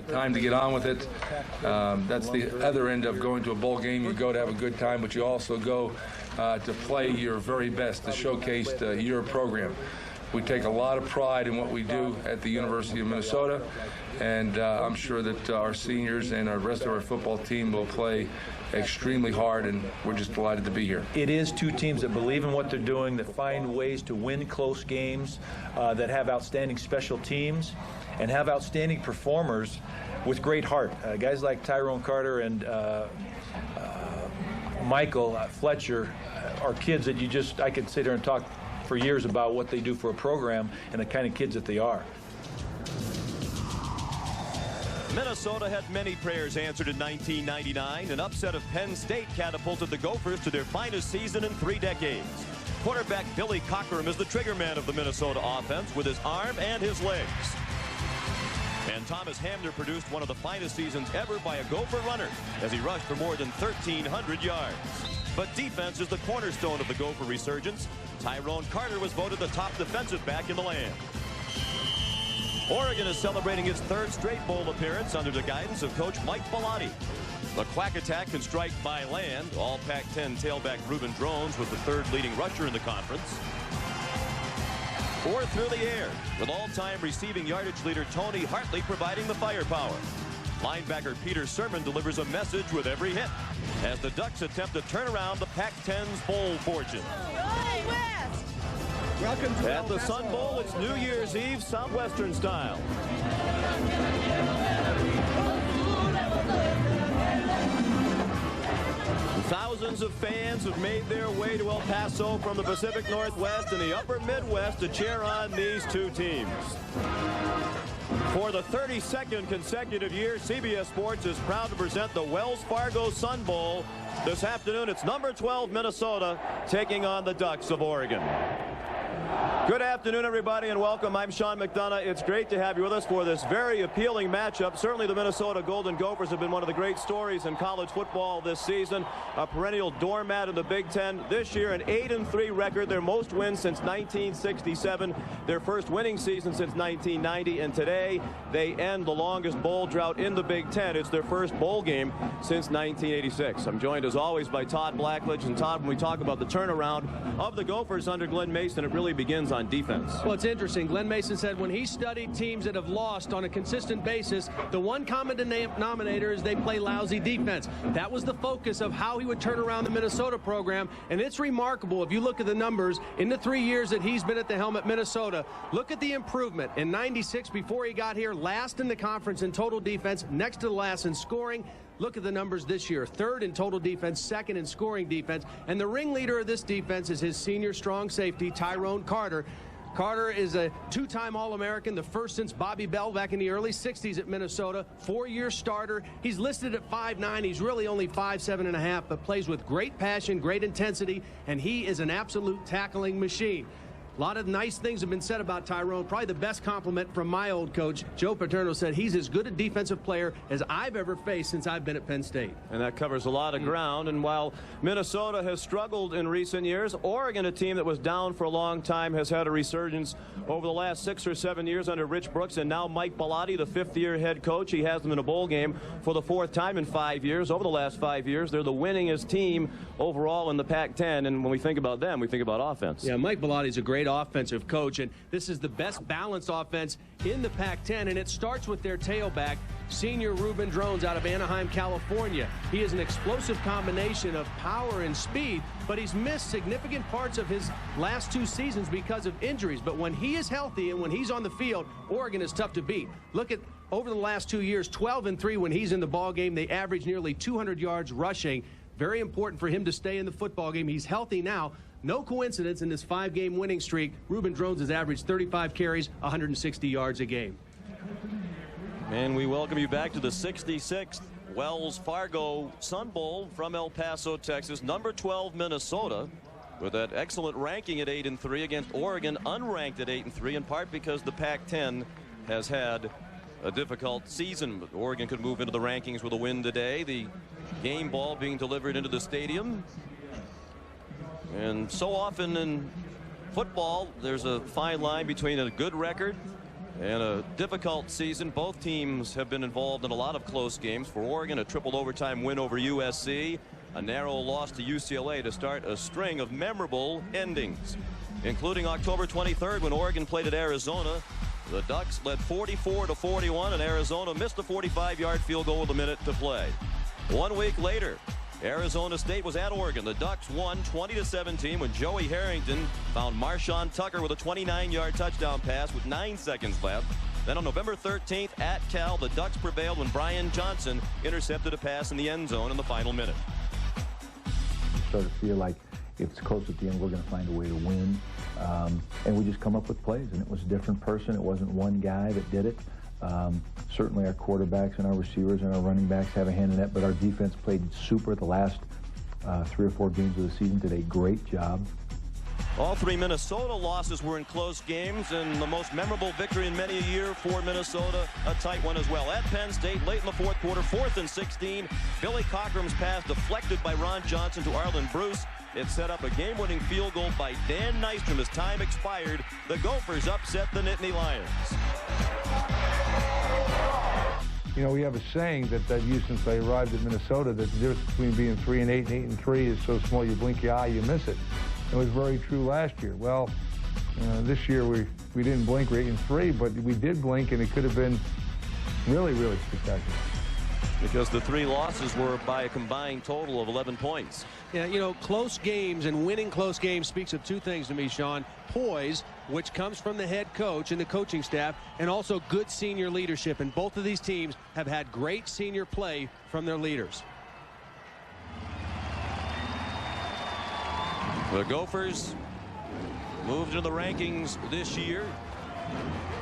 Time to get on with it. That's the other end of going to a bowl game. You go to have a good time, but you also go to play your very best, to showcase your program. We take a lot of pride in what we do at the University of Minnesota, and I'm sure that our seniors and our rest of our football team will play extremely hard, and we're just delighted to be here. It is two teams that believe in what they're doing, that find ways to win close games, that have outstanding special teams, and have outstanding performers with great heart. Guys like Tyrone Carter and Michael Fletcher are kids that I could sit there and talk for years about what they do for a program and the kind of kids that they are. Minnesota had many prayers answered in 1999. An upset of Penn State catapulted the Gophers to their finest season in 3 decades. Quarterback Billy Cockrum is the trigger man of the Minnesota offense with his arm and his legs. And Thomas Hamner produced one of the finest seasons ever by a Gopher runner as he rushed for more than 1,300 yards. But defense is the cornerstone of the Gopher resurgence. Tyrone Carter was voted the top defensive back in the land. Oregon is celebrating its 3rd straight bowl appearance under the guidance of Coach Mike Bellotti. The Quack Attack can strike by land. All Pac-10 tailback Reuben Drones was the 3rd leading rusher in the conference. Or through the air, with all-time receiving yardage leader Tony Hartley providing the firepower. Linebacker Peter Sermon delivers a message with every hit as the Ducks attempt to turn around the Pac-10's bowl fortune. At the Sun Bowl, it's New Year's Eve Southwestern style. Thousands of fans have made their way to El Paso from the Pacific Northwest and the upper Midwest to cheer on these two teams. For the 32nd consecutive year, CBS Sports is proud to present the Wells Fargo Sun Bowl. This afternoon, it's number 12 Minnesota taking on the Ducks of Oregon. Good afternoon, everybody, and welcome. I'm Sean McDonough. It's great to have you with us for this very appealing matchup. Certainly the Minnesota Golden Gophers have been one of the great stories in college football this season. A perennial doormat in the Big Ten. This year, an 8-3 record, their most wins since 1967, their first winning season since 1990, and today they end the longest bowl drought in the Big Ten. It's their first bowl game since 1986. I'm joined, as always, by Todd Blackledge. And Todd, when we talk about the turnaround of the Gophers under Glenn Mason, it really begins on defense. Well, it's interesting. Glenn Mason said when he studied teams that have lost on a consistent basis, the one common denominator is they play lousy defense. That was the focus of how he would turn around the Minnesota program, and it's remarkable. If you look at the numbers in the 3 years that he's been at the helm at Minnesota, look at the improvement. In 96, before he got here, last in the conference in total defense, next to the last in scoring. Look at the numbers this year. 3rd in total defense, 2nd in scoring defense. And the ringleader of this defense is his senior strong safety, Tyrone Carter. Carter is a 2-time All-American, the first since Bobby Bell back in the early 60s at Minnesota. 4-year starter. He's listed at 5'9". He's really only 5'7.5", but plays with great passion, great intensity, and he is an absolute tackling machine. A lot of nice things have been said about Tyrone. Probably the best compliment from my old coach, Joe Paterno, said he's as good a defensive player as I've ever faced since I've been at Penn State. And that covers a lot of ground. And while Minnesota has struggled in recent years, Oregon, a team that was down for a long time, has had a resurgence over the last 6 or 7 years under Rich Brooks, and now Mike Bellotti, the 5th-year head coach. He has them in a bowl game for the 4th time in 5 years. Over the last 5 years, they're the winningest team overall in the Pac-10. And when we think about them, we think about offense. Yeah, Mike Bellotti's a great offensive coach, and this is the best balanced offense in the Pac-10, and it starts with their tailback, senior Reuben Drones out of Anaheim, California. He is an explosive combination of power and speed, but he's missed significant parts of his last 2 seasons because of injuries. But when he is healthy and when he's on the field, Oregon is tough to beat. Look at over the last 2 years, 12-3 when he's in the ball game. They average nearly 200 yards rushing. Very important for him to stay in the football game. He's healthy now. No coincidence in this 5-game winning streak. Reuben Drones has averaged 35 carries, 160 yards a game. And we welcome you back to the 66th Wells Fargo Sun Bowl from El Paso, Texas. Number 12 Minnesota with that excellent ranking at 8-3 against Oregon, unranked at 8-3, in part because the Pac-10 has had a difficult season. But Oregon could move into the rankings with a win today. The game ball being delivered into the stadium. And so often in football, there's a fine line between a good record And a difficult season. Both teams have been involved in a lot of close games. For Oregon, a triple overtime win over USC, a narrow loss to UCLA to start a string of memorable endings, including October 23rd when Oregon played at Arizona. The Ducks led 44-41, and Arizona missed a 45-yard field goal with a minute to play. 1 week later, Arizona State was at Oregon. The Ducks won 20-17 when Joey Harrington found Marshawn Tucker with a 29-yard touchdown pass with 9 seconds left. Then on November 13th at Cal, the Ducks prevailed when Brian Johnson intercepted a pass in the end zone in the final minute. Started to feel like if it's close at the end, we're going to find a way to win. And we just come up with plays, and it was a different person. It wasn't one guy that did it. Certainly our quarterbacks and our receivers and our running backs have a hand in that, but our defense played super the last 3 or 4 games of the season, did a great job. All 3 Minnesota losses were in close games, and the most memorable victory in many a year for Minnesota, a tight one as well. At Penn State, late in the 4th quarter, 4th and 16, Billy Cockrum's pass deflected by Ron Johnson to Arlen Bruce. It set up a game-winning field goal by Dan Nystrom as time expired. The Gophers upset the Nittany Lions. You know, we have a saying that I've used since I arrived at Minnesota, that the difference between being 3-8 and 8-3 is so small you blink your eye, you miss it. It was very true last year. Well, this year we didn't blink, we're 8-3, but we did blink, and it could have been really, really spectacular. Because the 3 losses were by a combined total of 11 points. Yeah, you know, close games and winning close games speaks of 2 things to me, Sean. Poise, which comes from the head coach and the coaching staff, and also good senior leadership. And both of these teams have had great senior play from their leaders. The Gophers moved into the rankings this year.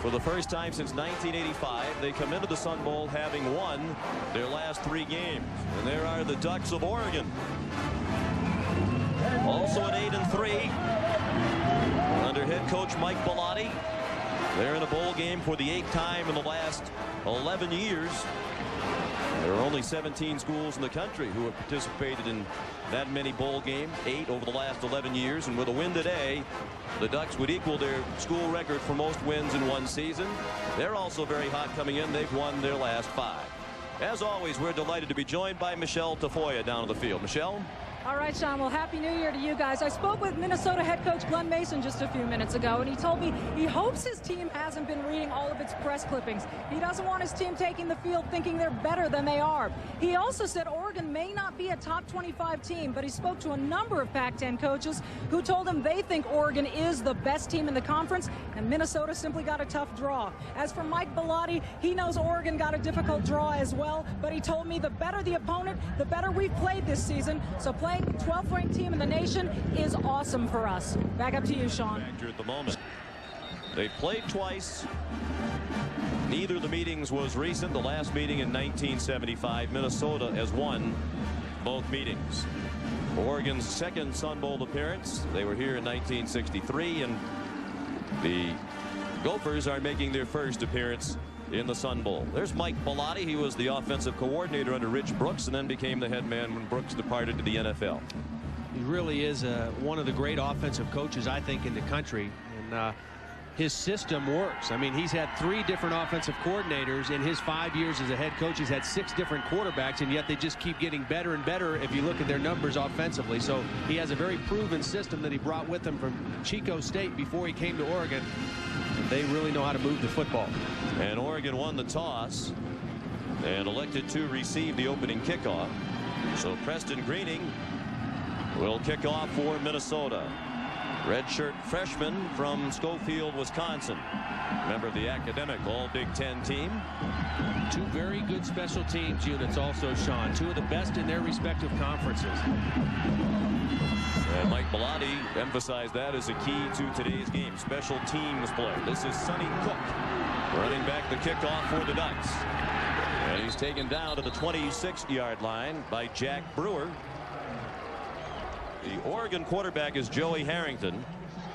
For the first time since 1985, they come into the Sun Bowl having won their last 3 games. And there are the Ducks of Oregon, also at 8-3 under head coach Mike Bellotti. They're in a bowl game for the 8th time in the last 11 years. There are only 17 schools in the country who have participated in that many bowl games, 8 over the last 11 years. And with a win today, the Ducks would equal their school record for most wins in one season. They're also very hot coming in. They've won their last 5. As always, we're delighted to be joined by Michelle Tafoya down on the field. Michelle? All right, Sean. Well, Happy New Year to you guys. I spoke with Minnesota head coach Glenn Mason just a few minutes ago, and he told me he hopes his team hasn't been reading all of its press clippings. He doesn't want his team taking the field thinking they're better than they are. He also said Oregon may not be a top 25 team, but he spoke to a number of Pac-10 coaches who told him they think Oregon is the best team in the conference, and Minnesota simply got a tough draw. As for Mike Bellotti, he knows Oregon got a difficult draw as well, but he told me the better the opponent, the better we've played this season. So playing the 12th ranked team in the nation is awesome for us. Back up to you, Sean. At the moment, they played twice. Neither of the meetings was recent. The last meeting in 1975. Minnesota has won both meetings. Oregon's 2nd Sun Bowl appearance. They were here in 1963, and the Gophers are making their first appearance in the Sun Bowl. There's Mike Bellotti. He was the offensive coordinator under Rich Brooks and then became the head man when Brooks departed to the NFL. He really is one of the great offensive coaches, I think, in the country. And his system works. I mean, he's had 3 different offensive coordinators in his 5 years as a head coach. He's had 6 different quarterbacks, and yet they just keep getting better and better if you look at their numbers offensively. So he has a very proven system that he brought with him from Chico State before he came to Oregon. And they really know how to move the football. And Oregon won the toss and elected to receive the opening kickoff. So Preston Greening will kick off for Minnesota. Redshirt freshman from Schofield, Wisconsin. Member of the academic All-Big Ten team. 2 very good special teams units also, Sean. 2 of the best in their respective conferences. And Mike Bellotti emphasized that as a key to today's game. Special teams play. This is Sonny Cook running back the kickoff for the Ducks. And he's taken down to the 26-yard line by Jack Brewer. The Oregon quarterback is Joey Harrington,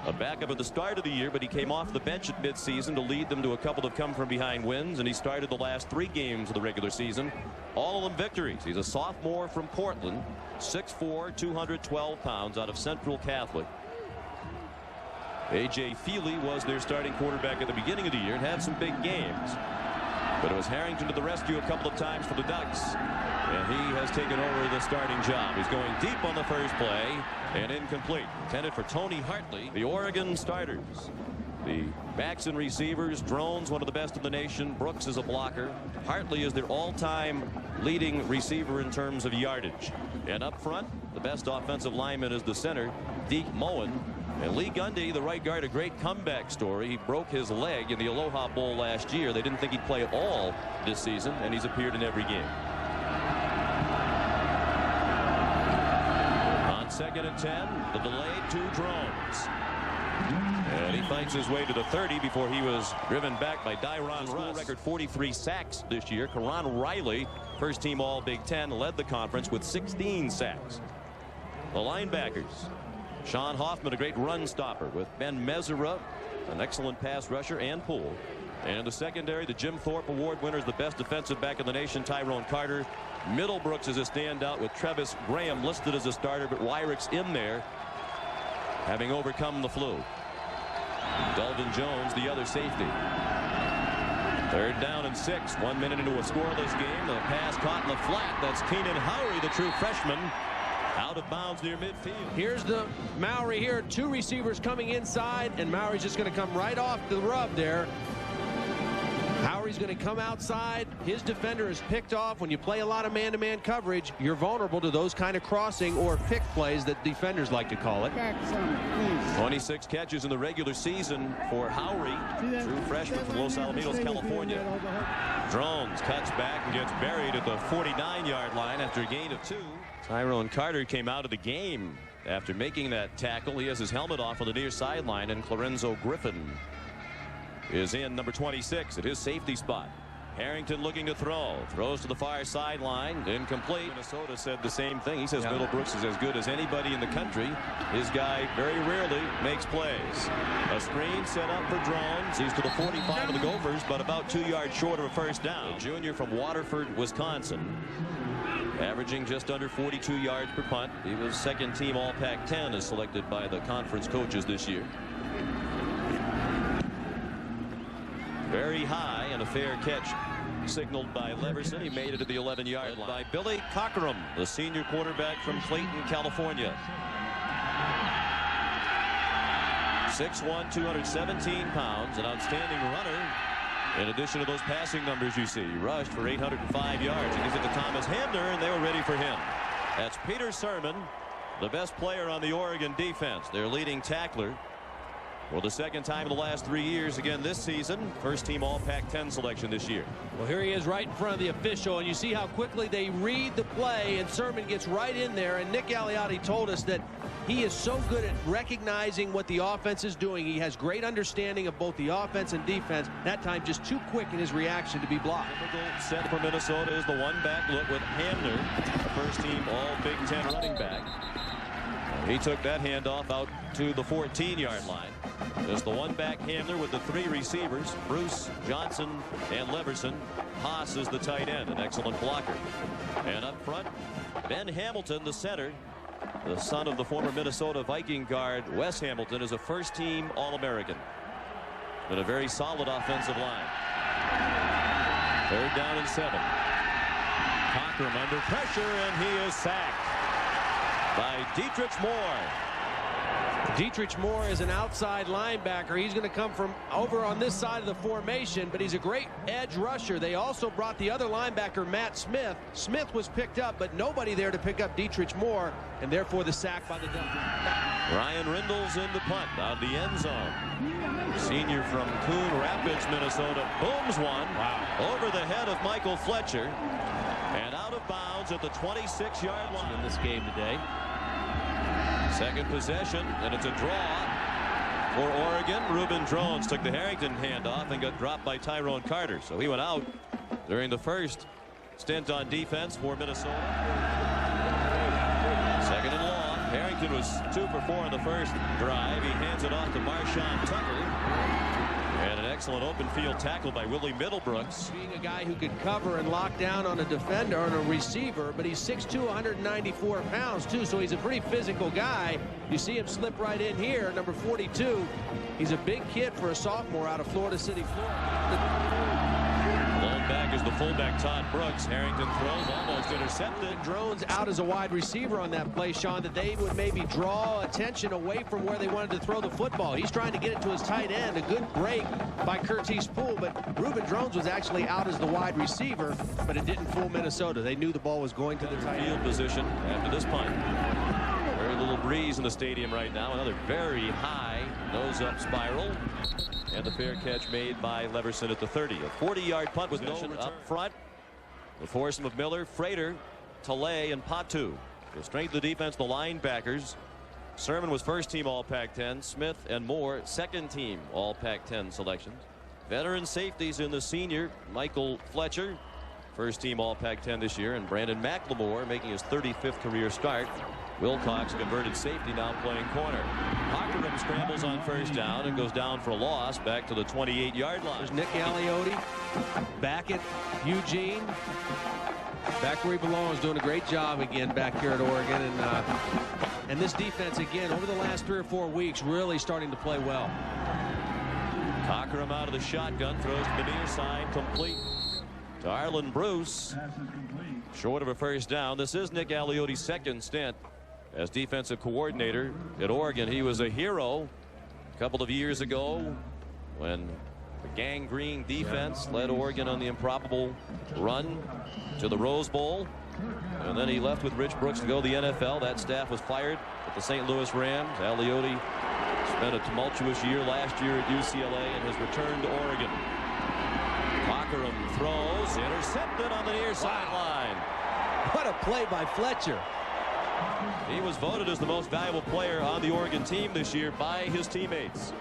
a backup at the start of the year, but he came off the bench at midseason to lead them to a couple of come-from-behind wins, and he started the last 3 games of the regular season, all of them victories. He's a sophomore from Portland, 6'4", 212 pounds, out of Central Catholic. A.J. Feely was their starting quarterback at the beginning of the year and had some big games. But it was Harrington to the rescue a couple of times for the Ducks. And he has taken over the starting job. He's going deep on the first play and incomplete. Intended for Tony Hartley. The Oregon starters. The backs and receivers. Drones, one of the best in the nation. Brooks is a blocker. Hartley is their all-time leading receiver in terms of yardage. And up front, the best offensive lineman is the center, Deke Moen. And Lee Gundy, the right guard, a great comeback story. He broke his leg in the Aloha Bowl last year. They didn't think he'd play at all this season, and he's appeared in every game. On 2nd and 10, the delayed 2 drones. And he fights his way to the 30 before he was driven back by Dyron Russ. Record 43 sacks this year. Karan Riley, first team All Big Ten, led the conference with 16 sacks. The linebackers. Sean Hoffman, a great run stopper, with Ben Mezzera, an excellent pass rusher, and Poole. And in the secondary, the Jim Thorpe Award winners, the best defensive back in the nation, Tyrone Carter. Middlebrooks is a standout with Travis Graham listed as a starter, but Wyrick's in there, having overcome the flu. Delvin Jones, the other safety. 3rd down and 6. 1 minute into a scoreless game. The pass caught in the flat. That's Keenan Howery, the true freshman. Out of bounds near midfield. Here's the Mowry here. 2 receivers coming inside, and Mowry's just going to come right off the rub there. Howery's going to come outside. His defender is picked off. When you play a lot of man-to-man coverage, you're vulnerable to those kind of crossing or pick plays that defenders like to call it. 26 catches in the regular season for Howery, true freshman from Los Alamitos, California. Drones cuts back and gets buried at the 49-yard line after a gain of 2. Tyrone Carter came out of the game after making that tackle. He has his helmet off on the near sideline, and Clorenzo Griffin is in, number 26, at his safety spot. Harrington looking to throw. Throws to the far sideline. Incomplete. Minnesota said the same thing. He says Middlebrooks is as good as anybody in the country. His guy very rarely makes plays. A screen set up for Drones. He's to the 45 of the Gophers, but about 2 yards short of a first down. A junior from Waterford, Wisconsin. Averaging just under 42 yards per punt. He was 2nd team All Pac-10 as selected by the conference coaches this year. Very high, and a fair catch signaled by Leverson. He made it to the 11-yard line. By Billy Cockerham, the senior quarterback from Clayton, California. 6'1", 217 pounds, an outstanding runner. In addition to those passing numbers you see, he rushed for 805 yards. He gives it to Thomas Hamner, and they were ready for him. That's Peter Sermon, the best player on the Oregon defense, their leading tackler. For the 2nd time in the last 3 years, again this season, first team All Pac-10 selection this year. Well, here he is right in front of the official, and you see how quickly they read the play, and Sermon gets right in there. And Nick Aliotti told us that he is so good at recognizing what the offense is doing. He has great understanding of both the offense and defense. That time just too quick in his reaction to be blocked. Typical set for Minnesota is the one-back look with Hamner, first team All Big Ten running back. He took that handoff out to the 14-yard line. There's the one-back Hamner with the 3 receivers, Bruce, Johnson, and Leverson. Haas is the tight end, an excellent blocker. And up front, Ben Hamilton, the center, the son of the former Minnesota Viking guard Wes Hamilton, is a first-team All-American. But a very solid offensive line. 3rd down and 7. Cockerham under pressure, and he is sacked by Dietrich Moore. Dietrich Moore is an outside linebacker. He's going to come from over on this side of the formation, but he's a great edge rusher. They also brought the other linebacker, Matt Smith. Smith was picked up, but nobody there to pick up Dietrich Moore, and therefore the sack by the Ducks. Ryan Rindle's in the punt out of the end zone. Senior from Coon Rapids, Minnesota, booms one over the head of Michael Fletcher, and out of bounds at the 26-yard line in this game today. 2nd possession, and it's a draw for Oregon. Ruben Drones took the Harrington handoff and got dropped by Tyrone Carter. So he went out during the first stint on defense for Minnesota. 2nd and long. Harrington was 2 for 4 in the first drive. He hands it off to Marshawn Tucker. And an excellent open field tackle by Willie Middlebrooks. Being a guy who could cover and lock down on a defender, on a receiver, but he's 6'2", 194 pounds too, so he's a pretty physical guy. You see him slip right in here, number 42. He's a big kid for a sophomore out of Florida City, Florida. Blown back is the fullback Todd Brooks. Harrington throws, almost intercepted. Drones out as a wide receiver on that play, Sean, that they would maybe draw attention away from where they wanted to throw the football. He's trying to get it to his tight end. A good break by Curtis Poole, but Reuben Drones was actually out as the wide receiver, but it didn't fool Minnesota. They knew the ball was going to the tight end. Field position after this punt. Very little breeze in the stadium right now. Another very high nose-up spiral. And the fair catch made by Leverson at the 30. A 40-yard punt with no up front. The foursome of Miller, Frater, Talay, and Patu. The strength of the defense, the linebackers. Sermon was first-team All-Pac-10. Smith and Moore, second-team All-Pac-10 selections. Veteran safeties in the senior, Michael Fletcher, first-team All-Pac-10 this year, and Brandon McLemore making his 35th career start. Wilcox, converted safety, now playing corner. Cockerham scrambles on first down and goes down for a loss back to the 28-yard line. There's Nick Aliotti back at Eugene, back where he belongs, doing a great job again back here at Oregon. And this defense, again, over the last 3 or 4 weeks, really starting to play well. Cockerham out of the shotgun, throws to the near side, complete to Arlen Bruce. Short of a first down. This is Nick Aliotti's second stint as defensive coordinator at Oregon. He was a hero a couple of years ago when the gangrene defense led Oregon on the improbable run to the Rose Bowl. And then he left with Rich Brooks to go to the NFL. That staff was fired at the St. Louis Rams. Aliotti spent a tumultuous year last year at UCLA and has returned to Oregon. Cockerham throws, intercepted on the near sideline. What a play by Fletcher. He was voted as the most valuable player on the Oregon team this year by his teammates.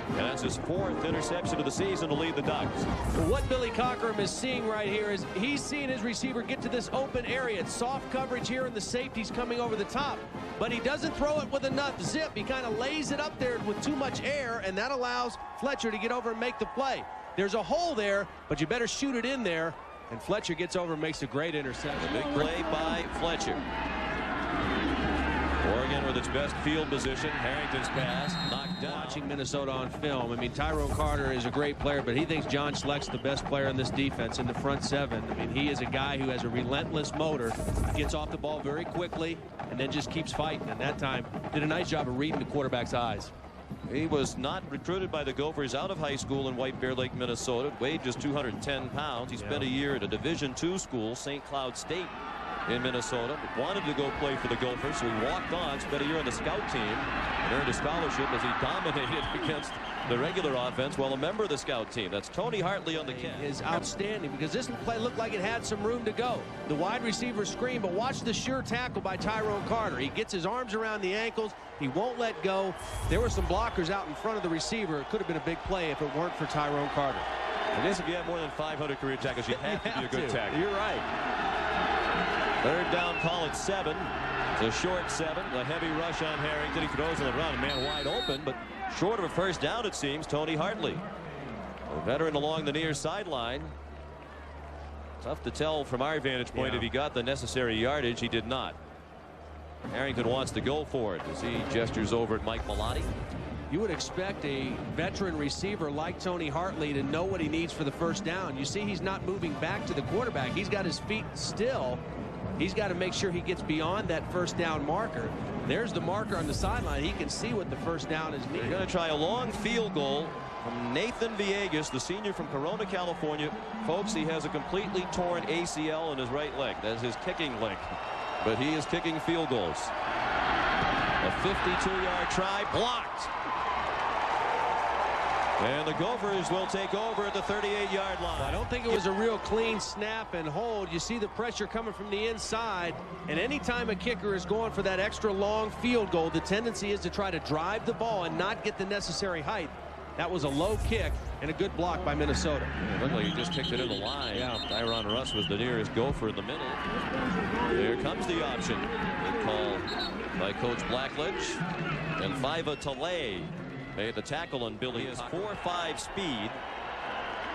And that's his 4th interception of the season to lead the Ducks. What Billy Cockerham is seeing right here is he's seeing his receiver get to this open area. It's soft coverage here and the safety's coming over the top. But he doesn't throw it with enough zip. He kind of lays it up there with too much air, and that allows Fletcher to get over and make the play. There's a hole there, but you better shoot it in there. And Fletcher gets over and makes a great interception. A big play by Fletcher. Oregon with its best field position. Harrington's pass knocked down. Watching Minnesota on film, I mean, Tyrone Carter is a great player, but he thinks John Schleck's the best player in this defense in the front seven. I mean, he is a guy who has a relentless motor, gets off the ball very quickly, and then just keeps fighting. And that time did a nice job of reading the quarterback's eyes. He was not recruited by the Gophers out of high school in White Bear Lake, Minnesota. Weighed just 210 pounds. He spent a year at a Division II school, St. Cloud State in Minnesota, but wanted to go play for the Gophers, so he walked on, spent a year on the scout team, and earned a scholarship as he dominated against the regular offense while a member of the scout team. That's Tony Hartley on the catch. Is outstanding because this play looked like it had some room to go. The wide receiver screen, but watch the sure tackle by Tyrone Carter. He gets his arms around the ankles. He won't let go. There were some blockers out in front of the receiver. It could have been a big play if it weren't for Tyrone Carter. I guess if you have more than 500 career tackles, you have to be a good tackler. You're right. Third down, call it 7. It's a short 7. A heavy rush on Harrington. He throws on the run. A man wide open, but short of a first down, it seems. Tony Hartley, a veteran along the near sideline. Tough to tell from our vantage point if he got the necessary yardage. He did not. Harrington wants to go for it as he gestures over at Mike Bellotti. You would expect a veteran receiver like Tony Hartley to know what he needs for the first down. You see he's not moving back to the quarterback. He's got his feet still. He's got to make sure he gets beyond that first down marker. There's the marker on the sideline. He can see what the first down is needed. They're going to try a long field goal from Nathan Villegas, the senior from Corona, California. Folks, he has a completely torn ACL in his right leg. That's his kicking leg. But he is kicking field goals. A 52-yard try, blocked. And the Gophers will take over at the 38-yard line. I don't think it was a real clean snap and hold. You see the pressure coming from the inside. And anytime a kicker is going for that extra long field goal, the tendency is to try to drive the ball and not get the necessary height. That was a low kick and a good block by Minnesota. It looked like he just kicked it in the line. Tyron Russ was the nearest Gopher in the middle. There comes the option. Good call by Coach Blackledge. And Fiva Talay made the tackle on Billy. He has 4.5 speed.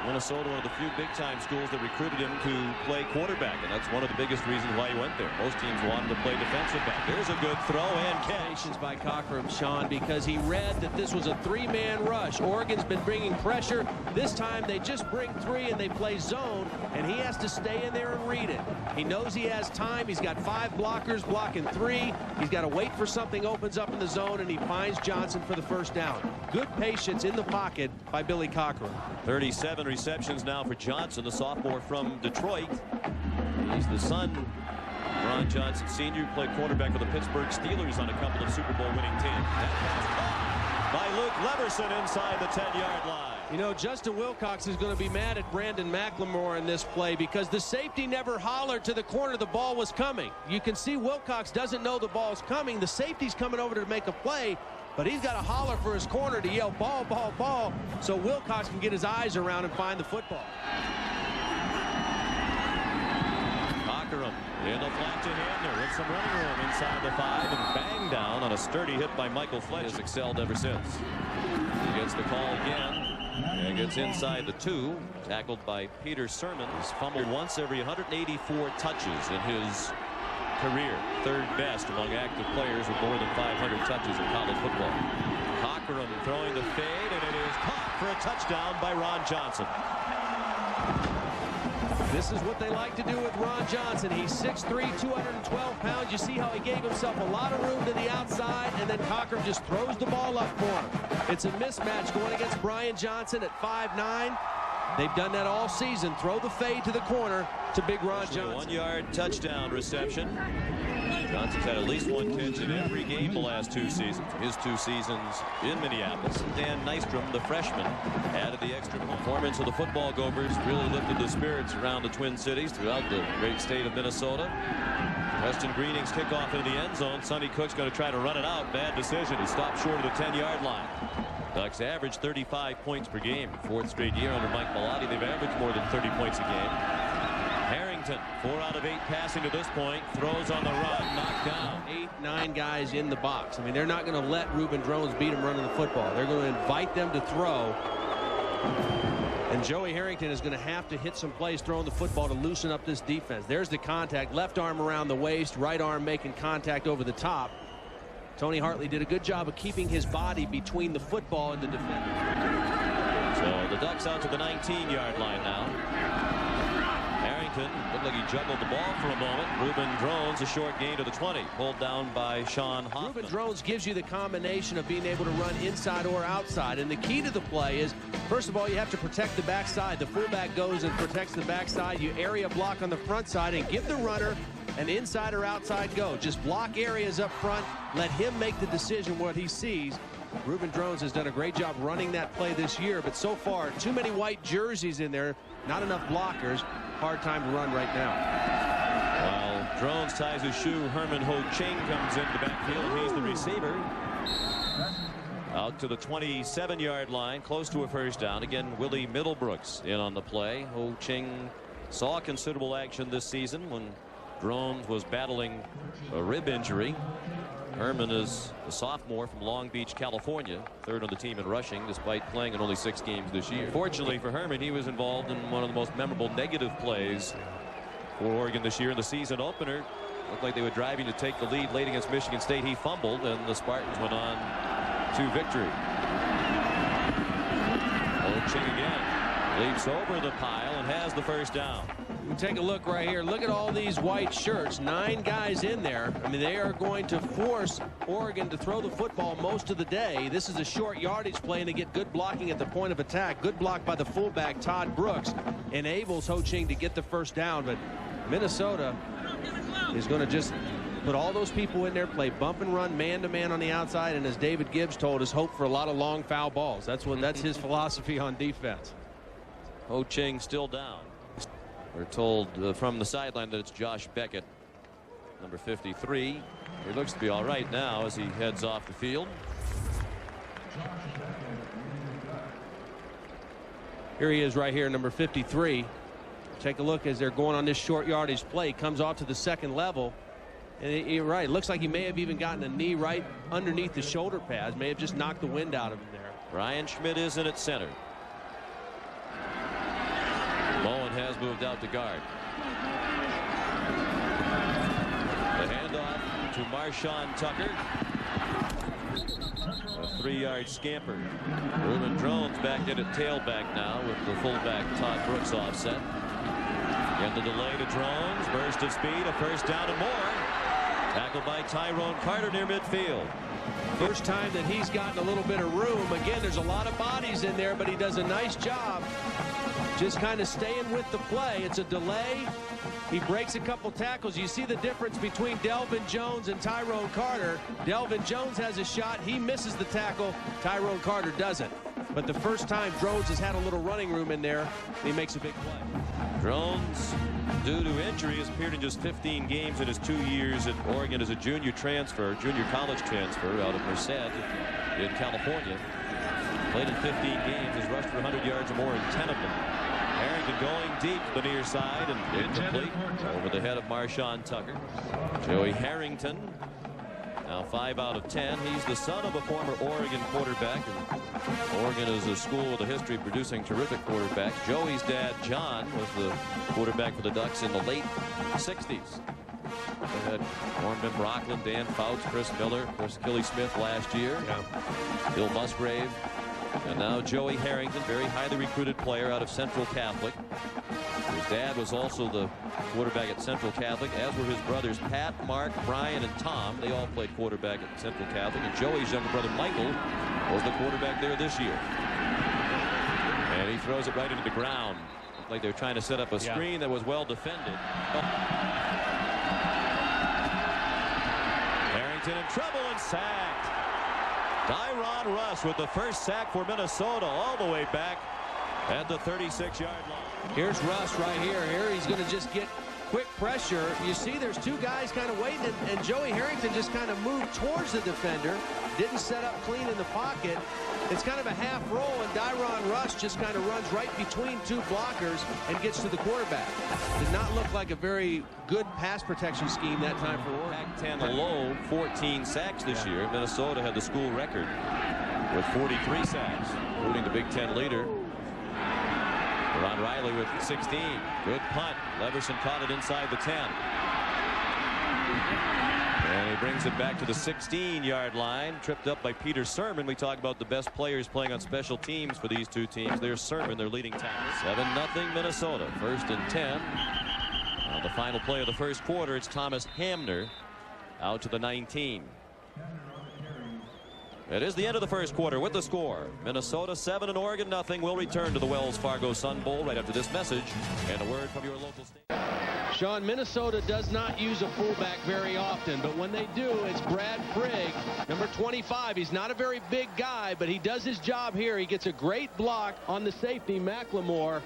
Minnesota, one of the few big-time schools that recruited him to play quarterback, and that's one of the biggest reasons why he went there. Most teams want him to play defensive back. There's a good throw and catch By Cochran, Sean, because he read that this was a 3-man rush. Oregon's been bringing pressure. This time they just bring 3 and they play zone, and he has to stay in there and read it. He knows he has time. He's got 5 blockers blocking 3. He's got to wait for something opens up in the zone, and he finds Johnson for the first down. Good patience in the pocket by Billy Cochran. 37 receptions now for Johnson, the sophomore from Detroit. He's the son of Ron Johnson Sr., who played quarterback for the Pittsburgh Steelers on a couple of Super Bowl winning teams. That pass caught by Luke Leverson inside the 10-yard line. You know, Justin Wilcox is going to be mad at Brandon McLemore in this play because the safety never hollered to the corner the ball was coming. You can see Wilcox doesn't know the ball's coming. The safety's coming over to make a play, but he's got to holler for his corner to yell ball, ball, ball, so Wilcox can get his eyes around and find the football. Cochran in the flat to Handler with some running room inside the 5 and bang down on a sturdy hit by Michael Fletcher. Has excelled ever since. He gets the call again and gets inside the 2, tackled by Peter Sermon. He's fumbled once every 184 touches in his career, 3rd best among active players with more than 500 touches in college football. Cochran throwing the fade, and it is caught for a touchdown by Ron Johnson. This is what they like to do with Ron Johnson. He's 6'3", 212 pounds. You see how he gave himself a lot of room to the outside, and then Cochran just throws the ball up for him. It's a mismatch going against Brian Johnson at 5'9". They've done that all season. Throw the fade to the corner to big Ron Johnson. 1-yard touchdown reception. Johnson's had at least 1 catch in every game the last 2 seasons. His 2 seasons in Minneapolis. Dan Nystrom, the freshman, added the extra performance of the football Gophers. Really lifted the spirits around the Twin Cities throughout the great state of Minnesota. Preston Greening's kickoff into the end zone. Sonny Cook's going to try to run it out. Bad decision. He stopped short of the 10-yard line. Ducks average 35 points per game. 4th straight year under Mike Bellotti. They've averaged more than 30 points a game. Harrington, 4 out of 8 passing to this point. Throws on the run, knocked down. 8, 9 guys in the box. I mean, they're not going to let Reuben Drones beat him running the football. They're going to invite them to throw. And Joey Harrington is going to have to hit some plays throwing the football to loosen up this defense. There's the contact. Left arm around the waist, right arm making contact over the top. Tony Hartley did a good job of keeping his body between the football and the defender. So the Ducks out to the 19-yard line now. Harrington looked like he juggled the ball for a moment. Reuben Drones a short gain to the 20, pulled down by Sean Hoffman. Reuben Drones gives you the combination of being able to run inside or outside, and the key to the play is, first of all, you have to protect the backside. The fullback goes and protects the backside. You area block on the front side and give the runner an inside or outside go. Just block areas up front. Let him make the decision what he sees. Reuben Drones has done a great job running that play this year, but so far, too many white jerseys in there, not enough blockers. Hard time to run right now. While Drones ties his shoe, Herman Ho Ching comes into the backfield. He's the receiver. Out to the 27-yard line, close to a first down. Again, Willie Middlebrooks in on the play. Ho Ching saw considerable action this season when Drones was battling a rib injury. Herman is a sophomore from Long Beach, California, 3rd on the team in rushing, despite playing in only 6 games this year. Fortunately for Herman, he was involved in one of the most memorable negative plays for Oregon this year in the season opener. Looked like they were driving to take the lead late against Michigan State. He fumbled, and the Spartans went on to victory. Ching again leaps over the pile and has the first down. Take a look right here. Look at all these white shirts. 9 guys in there. I mean, they are going to force Oregon to throw the football most of the day. This is a short yardage play, and to get good blocking at the point of attack. Good block by the fullback, Todd Brooks, enables Ho Ching to get the first down. But Minnesota is going to just put all those people in there, play bump and run, man-to-man on the outside, and as David Gibbs told us, hope for a lot of long foul balls. That's his philosophy on defense. Ho Ching still down. We're told from the sideline that it's Josh Beckett, number 53. He looks to be all right now as he heads off the field. Here he is right here, number 53. Take a look as they're going on this short yardage play. Comes off to the second level. And you're right. It looks like he may have even gotten a knee right underneath the shoulder pads. May have just knocked the wind out of him there. Ryan Schmidt is in at center. Bowen has moved out to guard. The handoff to Marshawn Tucker. A 3-yard scamper. Reuben Drones back in at tailback now with the fullback Todd Brooks offset. And the delay to Drones. Burst of speed. A first down and more. Tackled by Tyrone Carter near midfield. First time that he's gotten a little bit of room. Again, there's a lot of bodies in there, but he does a nice job just kind of staying with the play. It's a delay. He breaks a couple tackles. You see the difference between Delvin Jones and Tyrone Carter. Delvin Jones has a shot. He misses the tackle. Tyrone Carter doesn't. But the first time Drones has had a little running room in there, he makes a big play. Drones, due to injury, has appeared in just 15 games in his 2 years at Oregon as a junior college transfer out of Merced in California. Played in 15 games, has rushed for 100 yards or more in 10 of them. Harrington going deep to the near side and incomplete over the head of Marshawn Tucker. Joey Harrington, now 5 out of 10. He's the son of a former Oregon quarterback, and Oregon is a school with a history of producing terrific quarterbacks. Joey's dad, John, was the quarterback for the Ducks in the late 60s. They had Norman Brockland, Dan Fouts, Chris Miller, of course, Killy Smith last year. Yeah. Bill Musgrave. And now Joey Harrington, very highly recruited player out of Central Catholic. His dad was also the quarterback at Central Catholic, as were his brothers Pat, Mark, Brian, and Tom. They all played quarterback at Central Catholic. And Joey's younger brother Michael was the quarterback there this year. And he throws it right into the ground. Looked like they were trying to set up a screen that was well defended. Harrington in trouble and sacked. Tyron Russ with the first sack for Minnesota all the way back at the 36-yard line. Here's Russ right here. Here he's going to just get quick pressure. You see there's two guys kind of waiting, and Joey Harrington just kind of moved towards the defender. Didn't set up clean in the pocket. It's kind of a half roll, and Tyron Russ just kind of runs right between two blockers and gets to the quarterback. Did not look like a very good pass protection scheme that time for Oregon. Pac-10 low, 14 sacks this year. Minnesota had the school record with 43 sacks, including the Big Ten leader. Ron Riley with 16. Good punt. Leverson caught it inside the 10. And he brings it back to the 16-yard line. Tripped up by Peter Sermon. We talk about the best players playing on special teams for these two teams. There's Sermon, their leading tackle. 7-0 Minnesota. 1st and 10. On the final play of the first quarter, it's Thomas Hamner out to the 19. It is the end of the first quarter with the score. Minnesota 7 and Oregon nothing. We'll return to the Wells Fargo Sun Bowl right after this message and a word from your local station. Sean, Minnesota does not use a fullback very often, but when they do, it's Brad Prigg, number 25. He's not a very big guy, but he does his job here. He gets a great block on the safety, McLemore.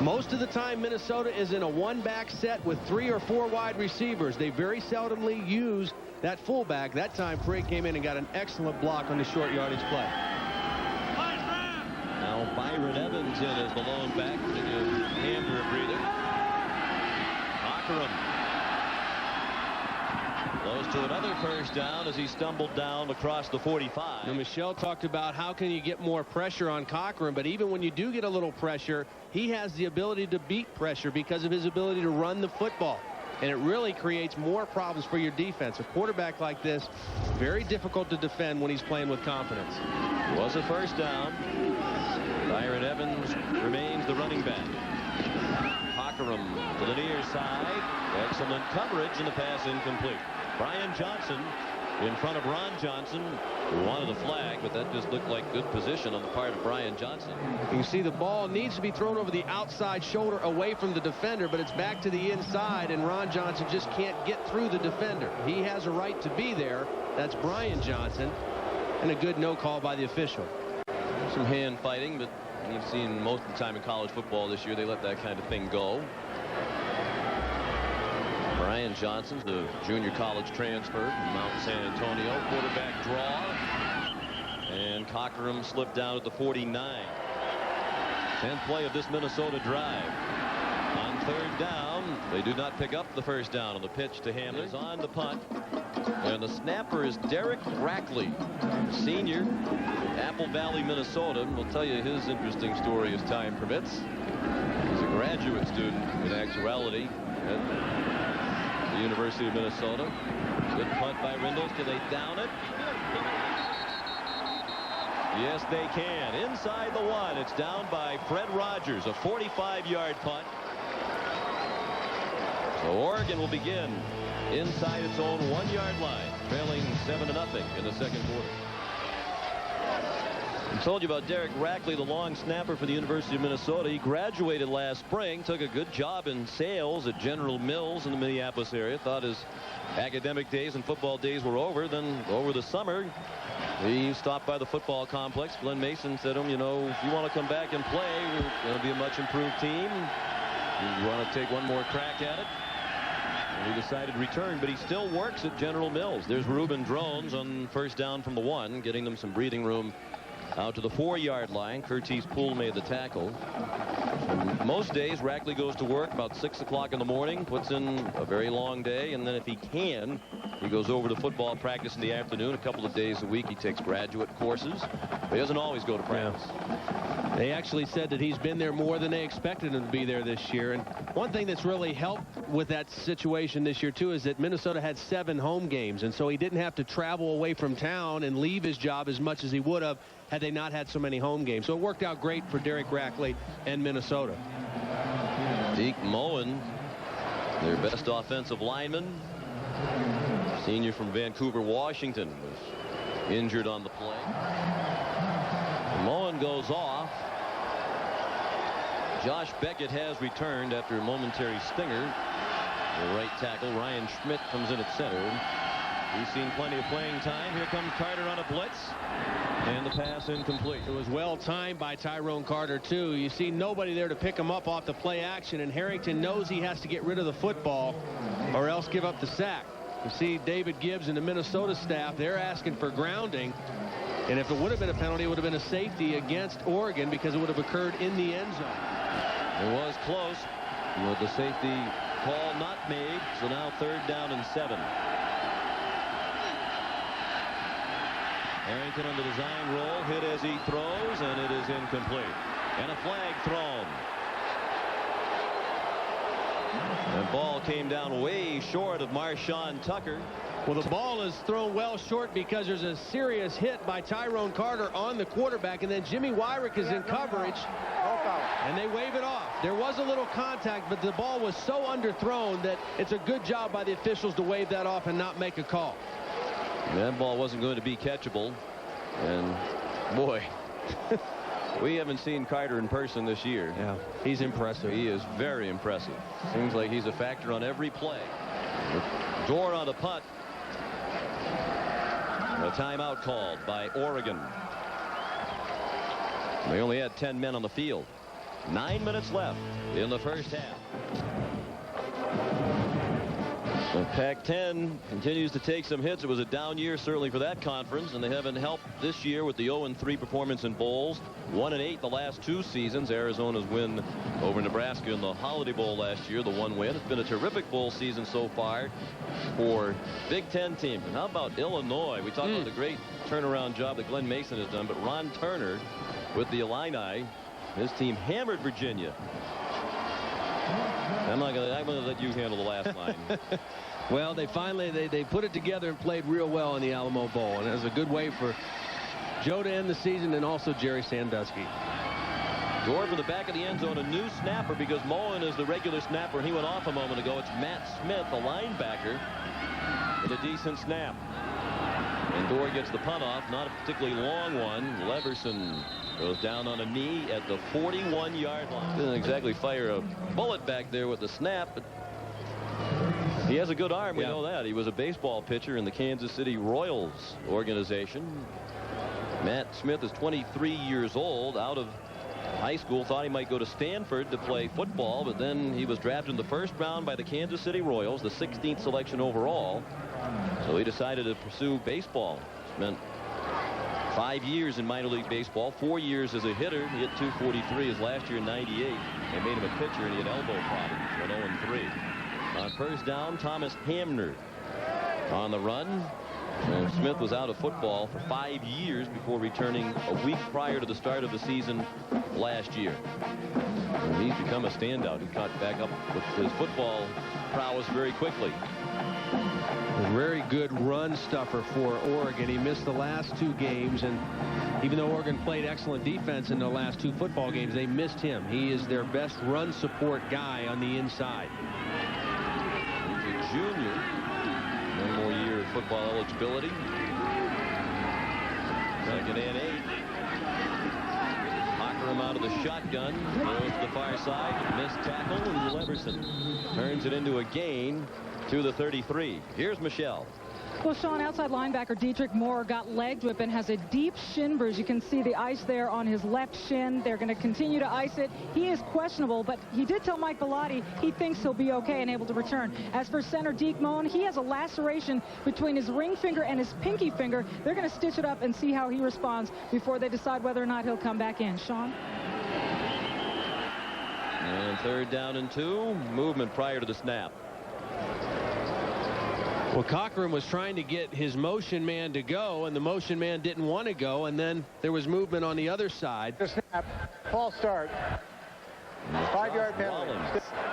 Most of the time, Minnesota is in a one-back set with 3 or 4 wide receivers. They very seldomly use that fullback. That time, Prigg came in and got an excellent block on the short yardage play. Now Byron Evans in as the lone back to give Hamner a breather. Close to another first down as he stumbled down across the 45. Now, Michelle talked about how can you get more pressure on Cochran, but even when you do get a little pressure, he has the ability to beat pressure because of his ability to run the football. And it really creates more problems for your defense. A quarterback like this, very difficult to defend when he's playing with confidence. It was a first down. Byron Evans remains the running back. Cochran to the near side. Excellent coverage, and the pass incomplete. Brian Johnson in front of Ron Johnson, who wanted a flag, but that just looked like good position on the part of Brian Johnson. You can see the ball needs to be thrown over the outside shoulder away from the defender, but it's back to the inside, and Ron Johnson just can't get through the defender. He has a right to be there. That's Brian Johnson, and a good no call by the official. Some hand fighting, but you've seen most of the time in college football this year, they let that kind of thing go. Brian Johnson, the junior college transfer from Mount San Antonio. Quarterback draw. And Cochran slipped down at the 49. 10th play of this Minnesota drive. On 3rd down, they do not pick up the first down on the pitch to Hamner. On the punt. And the snapper is Derek Rackley, senior, Apple Valley, Minnesota. And we'll tell you his interesting story as time permits. He's a graduate student in actuality at the University of Minnesota. Good punt by Rindles. Can they down it? Yes, they can. Inside the 1. It's down by Fred Rogers, a 45-yard punt. So Oregon will begin inside its own 1-yard line, trailing 7-0 in the second quarter. I told you about Derek Rackley, the long snapper for the University of Minnesota. He graduated last spring, took a good job in sales at General Mills in the Minneapolis area. Thought his academic days and football days were over. Then over the summer, he stopped by the football complex. Glenn Mason said to him, you know, if you want to come back and play, we're going to be a much improved team. You want to take one more crack at it? And he decided to return, but he still works at General Mills. There's Reuben Drones on first down from the 1, getting them some breathing room out to the 4-yard line. Curtis Poole made the tackle. And most days, Rackley goes to work about 6 o'clock in the morning, puts in a very long day, and then if he can, he goes over to football practice in the afternoon. A couple of days a week, he takes graduate courses, but he doesn't always go to practice. They actually said that he's been there more than they expected him to be there this year. And one thing that's really helped with that situation this year, too, is that Minnesota had 7 home games. And so he didn't have to travel away from town and leave his job as much as he would have had they not had so many home games. So it worked out great for Derek Rackley and Minnesota. Deke Moen, their best offensive lineman, senior from Vancouver, Washington, was injured on the play. Moen goes off. Josh Beckett has returned after a momentary stinger. The right tackle, Ryan Schmidt, comes in at center. He's seen plenty of playing time. Here comes Carter on a blitz. And the pass incomplete. It was well timed by Tyrone Carter, too. You see nobody there to pick him up off the play action, and Harrington knows he has to get rid of the football or else give up the sack. You see David Gibbs and the Minnesota staff, they're asking for grounding. And if it would have been a penalty, it would have been a safety against Oregon because it would have occurred in the end zone. It was close, with the safety call not made. So now 3rd down and 7. Harrington on the design roll, hit as he throws, and it is incomplete. And a flag thrown. The ball came down way short of Marshawn Tucker. Well, the ball is thrown well short because there's a serious hit by Tyrone Carter on the quarterback, and then Jimmy Wyrick is in coverage, and they wave it off. There was a little contact, but the ball was so underthrown that it's a good job by the officials to wave that off and not make a call. That ball wasn't going to be catchable, and boy, we haven't seen Carter in person this year. Yeah, he's impressive. He is very impressive. Seems like he's a factor on every play. Door on the punt. A timeout called by Oregon. They only had 10 men on the field. 9 minutes left in the first half. The Pac-10 continues to take some hits. It was a down year certainly for that conference, and they haven't helped this year with the 0-3 performance in bowls. 1-8 the last 2 seasons. Arizona's win over Nebraska in the Holiday Bowl last year, the 1 win. It's been a terrific bowl season so far for Big Ten teams. And how about Illinois? We talked about the great turnaround job that Glenn Mason has done, but Ron Turner with the Illini, his team hammered Virginia. I'm going to let you handle the last line. Well, they finally they put it together and played real well in the Alamo Bowl, and it was a good way for Joe to end the season, and also Jerry Sandusky. Door from the back of the end zone, a new snapper because Moen is the regular snapper, and he went off a moment ago. It's Matt Smith, the linebacker, with a decent snap. And Door gets the punt off, not a particularly long one. Leverson goes down on a knee at the 41-yard line. Didn't exactly fire a bullet back there with the snap, but he has a good arm. We know that. He was a baseball pitcher in the Kansas City Royals organization. Matt Smith is 23 years old, out of high school. Thought he might go to Stanford to play football, but then he was drafted in the 1st round by the Kansas City Royals, the 16th selection overall. So he decided to pursue baseball. Spent 5 years in minor league baseball, 4 years as a hitter. He hit .243 his last year in '98. They made him a pitcher, and he had elbow problems. Went 0-3. On first down, Thomas Hamner on the run. And Smith was out of football for 5 years before returning a week prior to the start of the season last year. And he's become a standout. He caught back up with his football prowess very quickly. A very good run stuffer for Oregon. He missed the last 2 games, and even though Oregon played excellent defense in the last 2 football games, they missed him. He is their best run support guy on the inside. He's a junior. 1 more year of football eligibility. 2nd and 8. Hockerham out of the shotgun. Goes to the far side. Missed tackle. And Leverson turns it into a gain to the 33. Here's Michelle. Well, Sean, outside linebacker Dietrich Moore got legged whip and has a deep shin bruise. You can see the ice there on his left shin. They're going to continue to ice it. He is questionable, but he did tell Mike Bellotti he thinks he'll be okay and able to return. As for center Deke Moen, he has a laceration between his ring finger and his pinky finger. They're going to stitch it up and see how he responds before they decide whether or not he'll come back in. Sean? And 3rd down and 2. Movement prior to the snap. Well, Cochran was trying to get his motion man to go, and the motion man didn't want to go, and then there was movement on the other side. Snap. False start. 5-yard penalty.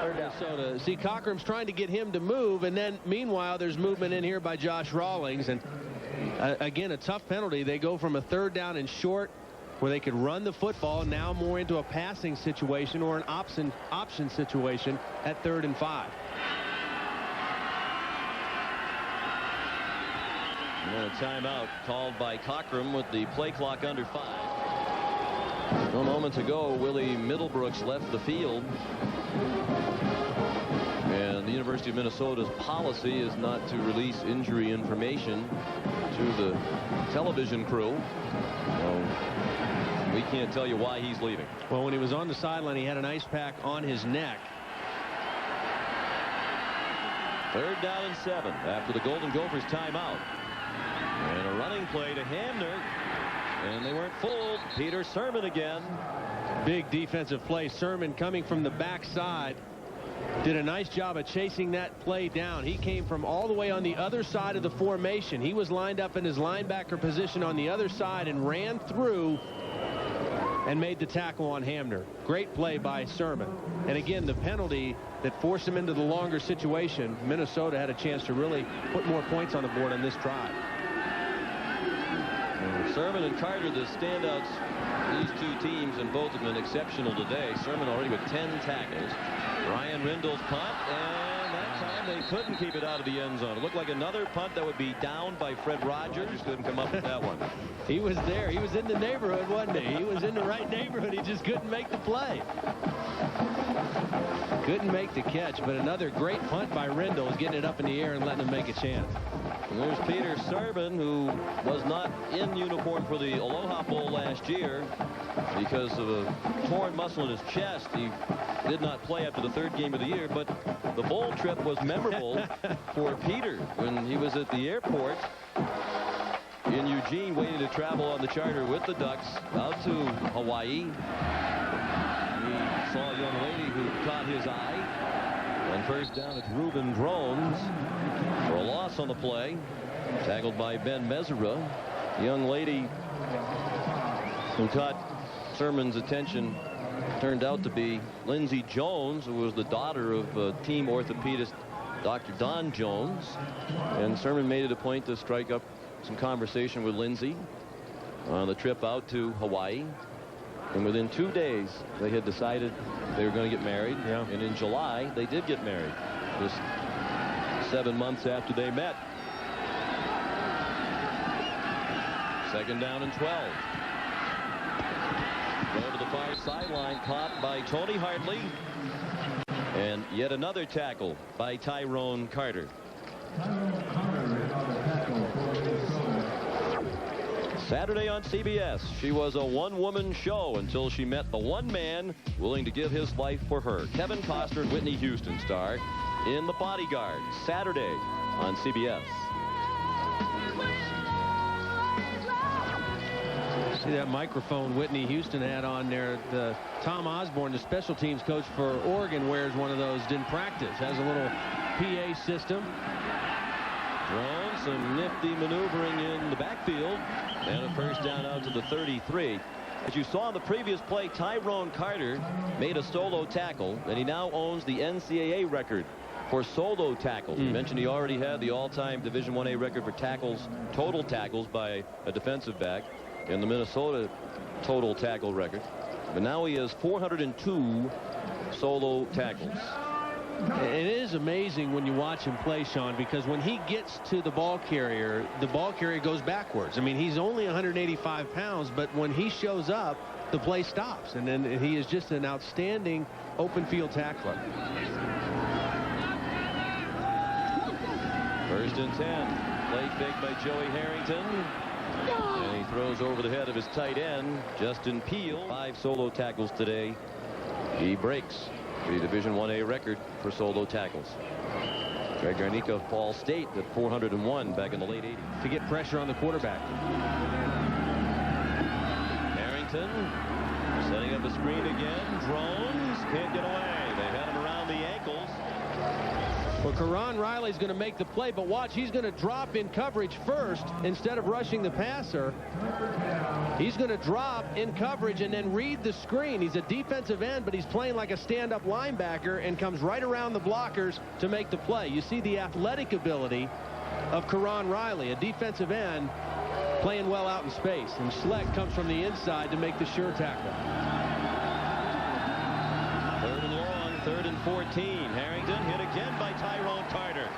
Minnesota. See, Cochran's trying to get him to move, and then meanwhile there's movement in here by Josh Rawlings, and again, a tough penalty. They go from a 3rd down and short where they could run the football now more into a passing situation or an option situation at 3rd and 5. And a timeout called by Cochran with the play clock under 5. A moments ago, Willie Middlebrooks left the field. And the University of Minnesota's policy is not to release injury information to the television crew. So we can't tell you why he's leaving. Well, when he was on the sideline, he had an ice pack on his neck. 3rd down and 7 after the Golden Gophers timeout. And a running play to Hamner. And they weren't fooled. Peter Sermon again. Big defensive play. Sermon coming from the backside. Did a nice job of chasing that play down. He came from all the way on the other side of the formation. He was lined up in his linebacker position on the other side and ran through and made the tackle on Hamner. Great play by Sermon. And again, the penalty that forced him into the longer situation, Minnesota had a chance to really put more points on the board on this drive. Sermon and Carter, the standouts, these 2 teams, and both have been exceptional today. Sermon already with 10 tackles. Ryan Rindle's punt, and that time they couldn't keep it out of the end zone. It looked like another punt that would be down by Fred Rogers. Just couldn't come up with that one. He was there. He was in the neighborhood, wasn't he? He was in the right neighborhood. He just couldn't make the play. Couldn't make the catch, but another great punt by Rindle is getting it up in the air and letting him make a chance. And there's Peter Sermon, who was not in uniform for the Aloha Bowl last year because of a torn muscle in his chest. He did not play after the 3rd game of the year, but the bowl trip was memorable for Peter when he was at the airport in Eugene waiting to travel on the charter with the Ducks out to Hawaii. He saw a young lady who caught his eye. On 1st down, it's Reuben Drones for a loss on the play. Tackled by Ben Mesera. The young lady who caught Sermon's attention turned out to be Lindsey Jones, who was the daughter of team orthopedist Dr. Don Jones. And Sermon made it a point to strike up some conversation with Lindsey on the trip out to Hawaii. And within 2 days, they had decided they were going to get married. Yeah. And in July, they did get married. Just 7 months after they met. 2nd down and 12. Go to the far sideline, caught by Tony Hartley. And yet another tackle by Tyrone Carter. Saturday on CBS, she was a one-woman show until she met the one man willing to give his life for her. Kevin Costner and Whitney Houston star in The Bodyguard, Saturday on CBS. See that microphone Whitney Houston had on there. Tom Osborne, the special teams coach for Oregon, wears one of those in practice. Has a little PA system. Thrown some nifty maneuvering in the backfield, and a first down out to the 33. As you saw in the previous play, Tyrone Carter made a solo tackle, and he now owns the NCAA record for solo tackles. You mentioned he already had the all-time Division 1A record for tackles, total tackles by a defensive back, in the Minnesota total tackle record. But now he has 402 solo tackles. It is amazing when you watch him play, Sean, because when he gets to the ball carrier goes backwards. I mean, he's only 185 pounds, but when he shows up, the play stops. And then he is just an outstanding open field tackler. First and 10. Play fake by Joey Harrington. And he throws over the head of his tight end, Justin Peel. 5 solo tackles today. He breaks the Division 1A record for solo tackles. Greg Garnica of Ball State at 401 back in the late 80s. To get pressure on the quarterback. Harrington setting up a screen again. Drones can't get away. They had him around the ankles. Well, Karan Riley's going to make the play, but watch, he's going to drop in coverage first instead of rushing the passer. He's going to drop in coverage and then read the screen. He's a defensive end, but he's playing like a stand-up linebacker and comes right around the blockers to make the play. You see the athletic ability of Karan Riley, a defensive end, playing well out in space. And Schleck comes from the inside to make the sure tackle. 3rd and long, 3rd and 14. Harrington hit again by Tyrone Carter.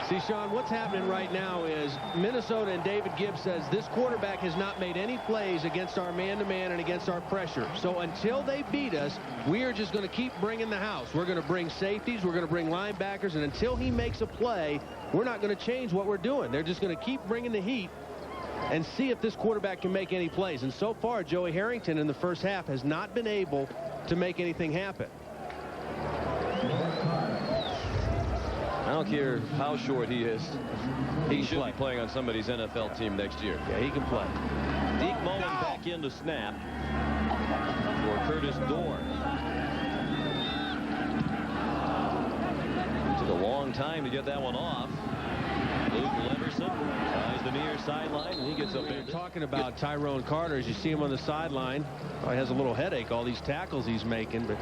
See, Sean, what's happening right now is Minnesota, and David Gibbs says this quarterback has not made any plays against our man-to-man and against our pressure. So until they beat us, we are just going to keep bringing the house. We're going to bring safeties. We're going to bring linebackers. And until he makes a play, we're not going to change what we're doing. They're just going to keep bringing the heat and see if this quarterback can make any plays. And so far, Joey Harrington in the first half has not been able to make anything happen. I don't care how short he is. He should be playing on somebody's NFL team next year. Yeah, he can play. Deke Mullen back in to snap for Curtis Dorr. Took a long time to get that one off. Luke Leverson tries the near sideline, and he gets up there. Talking about Tyrone Carter, as you see him on the sideline, he has a little headache, all these tackles he's making. But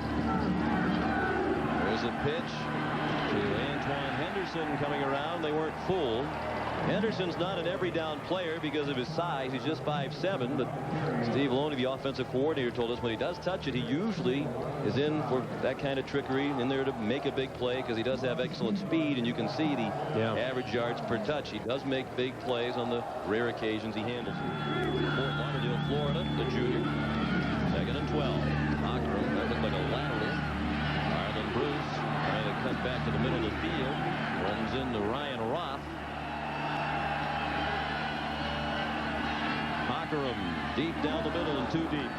there's a pitch to Antoine Henderson coming around. They weren't fooled. Henderson's not an every down player because of his size. He's just 5'7", but Steve Loney, the offensive coordinator, told us when he does touch it, he usually is in for that kind of trickery, in there to make a big play because he does have excellent speed, and you can see the average yards per touch. He does make big plays on the rare occasions he handles it. Fort Lauderdale, Florida, the junior. 2nd and 12. Cochran, that looked like a lateral. Arlen Bruce trying to cut back to the middle of the field. Runs into Ryan Roth. Cochran deep down the middle and too deep.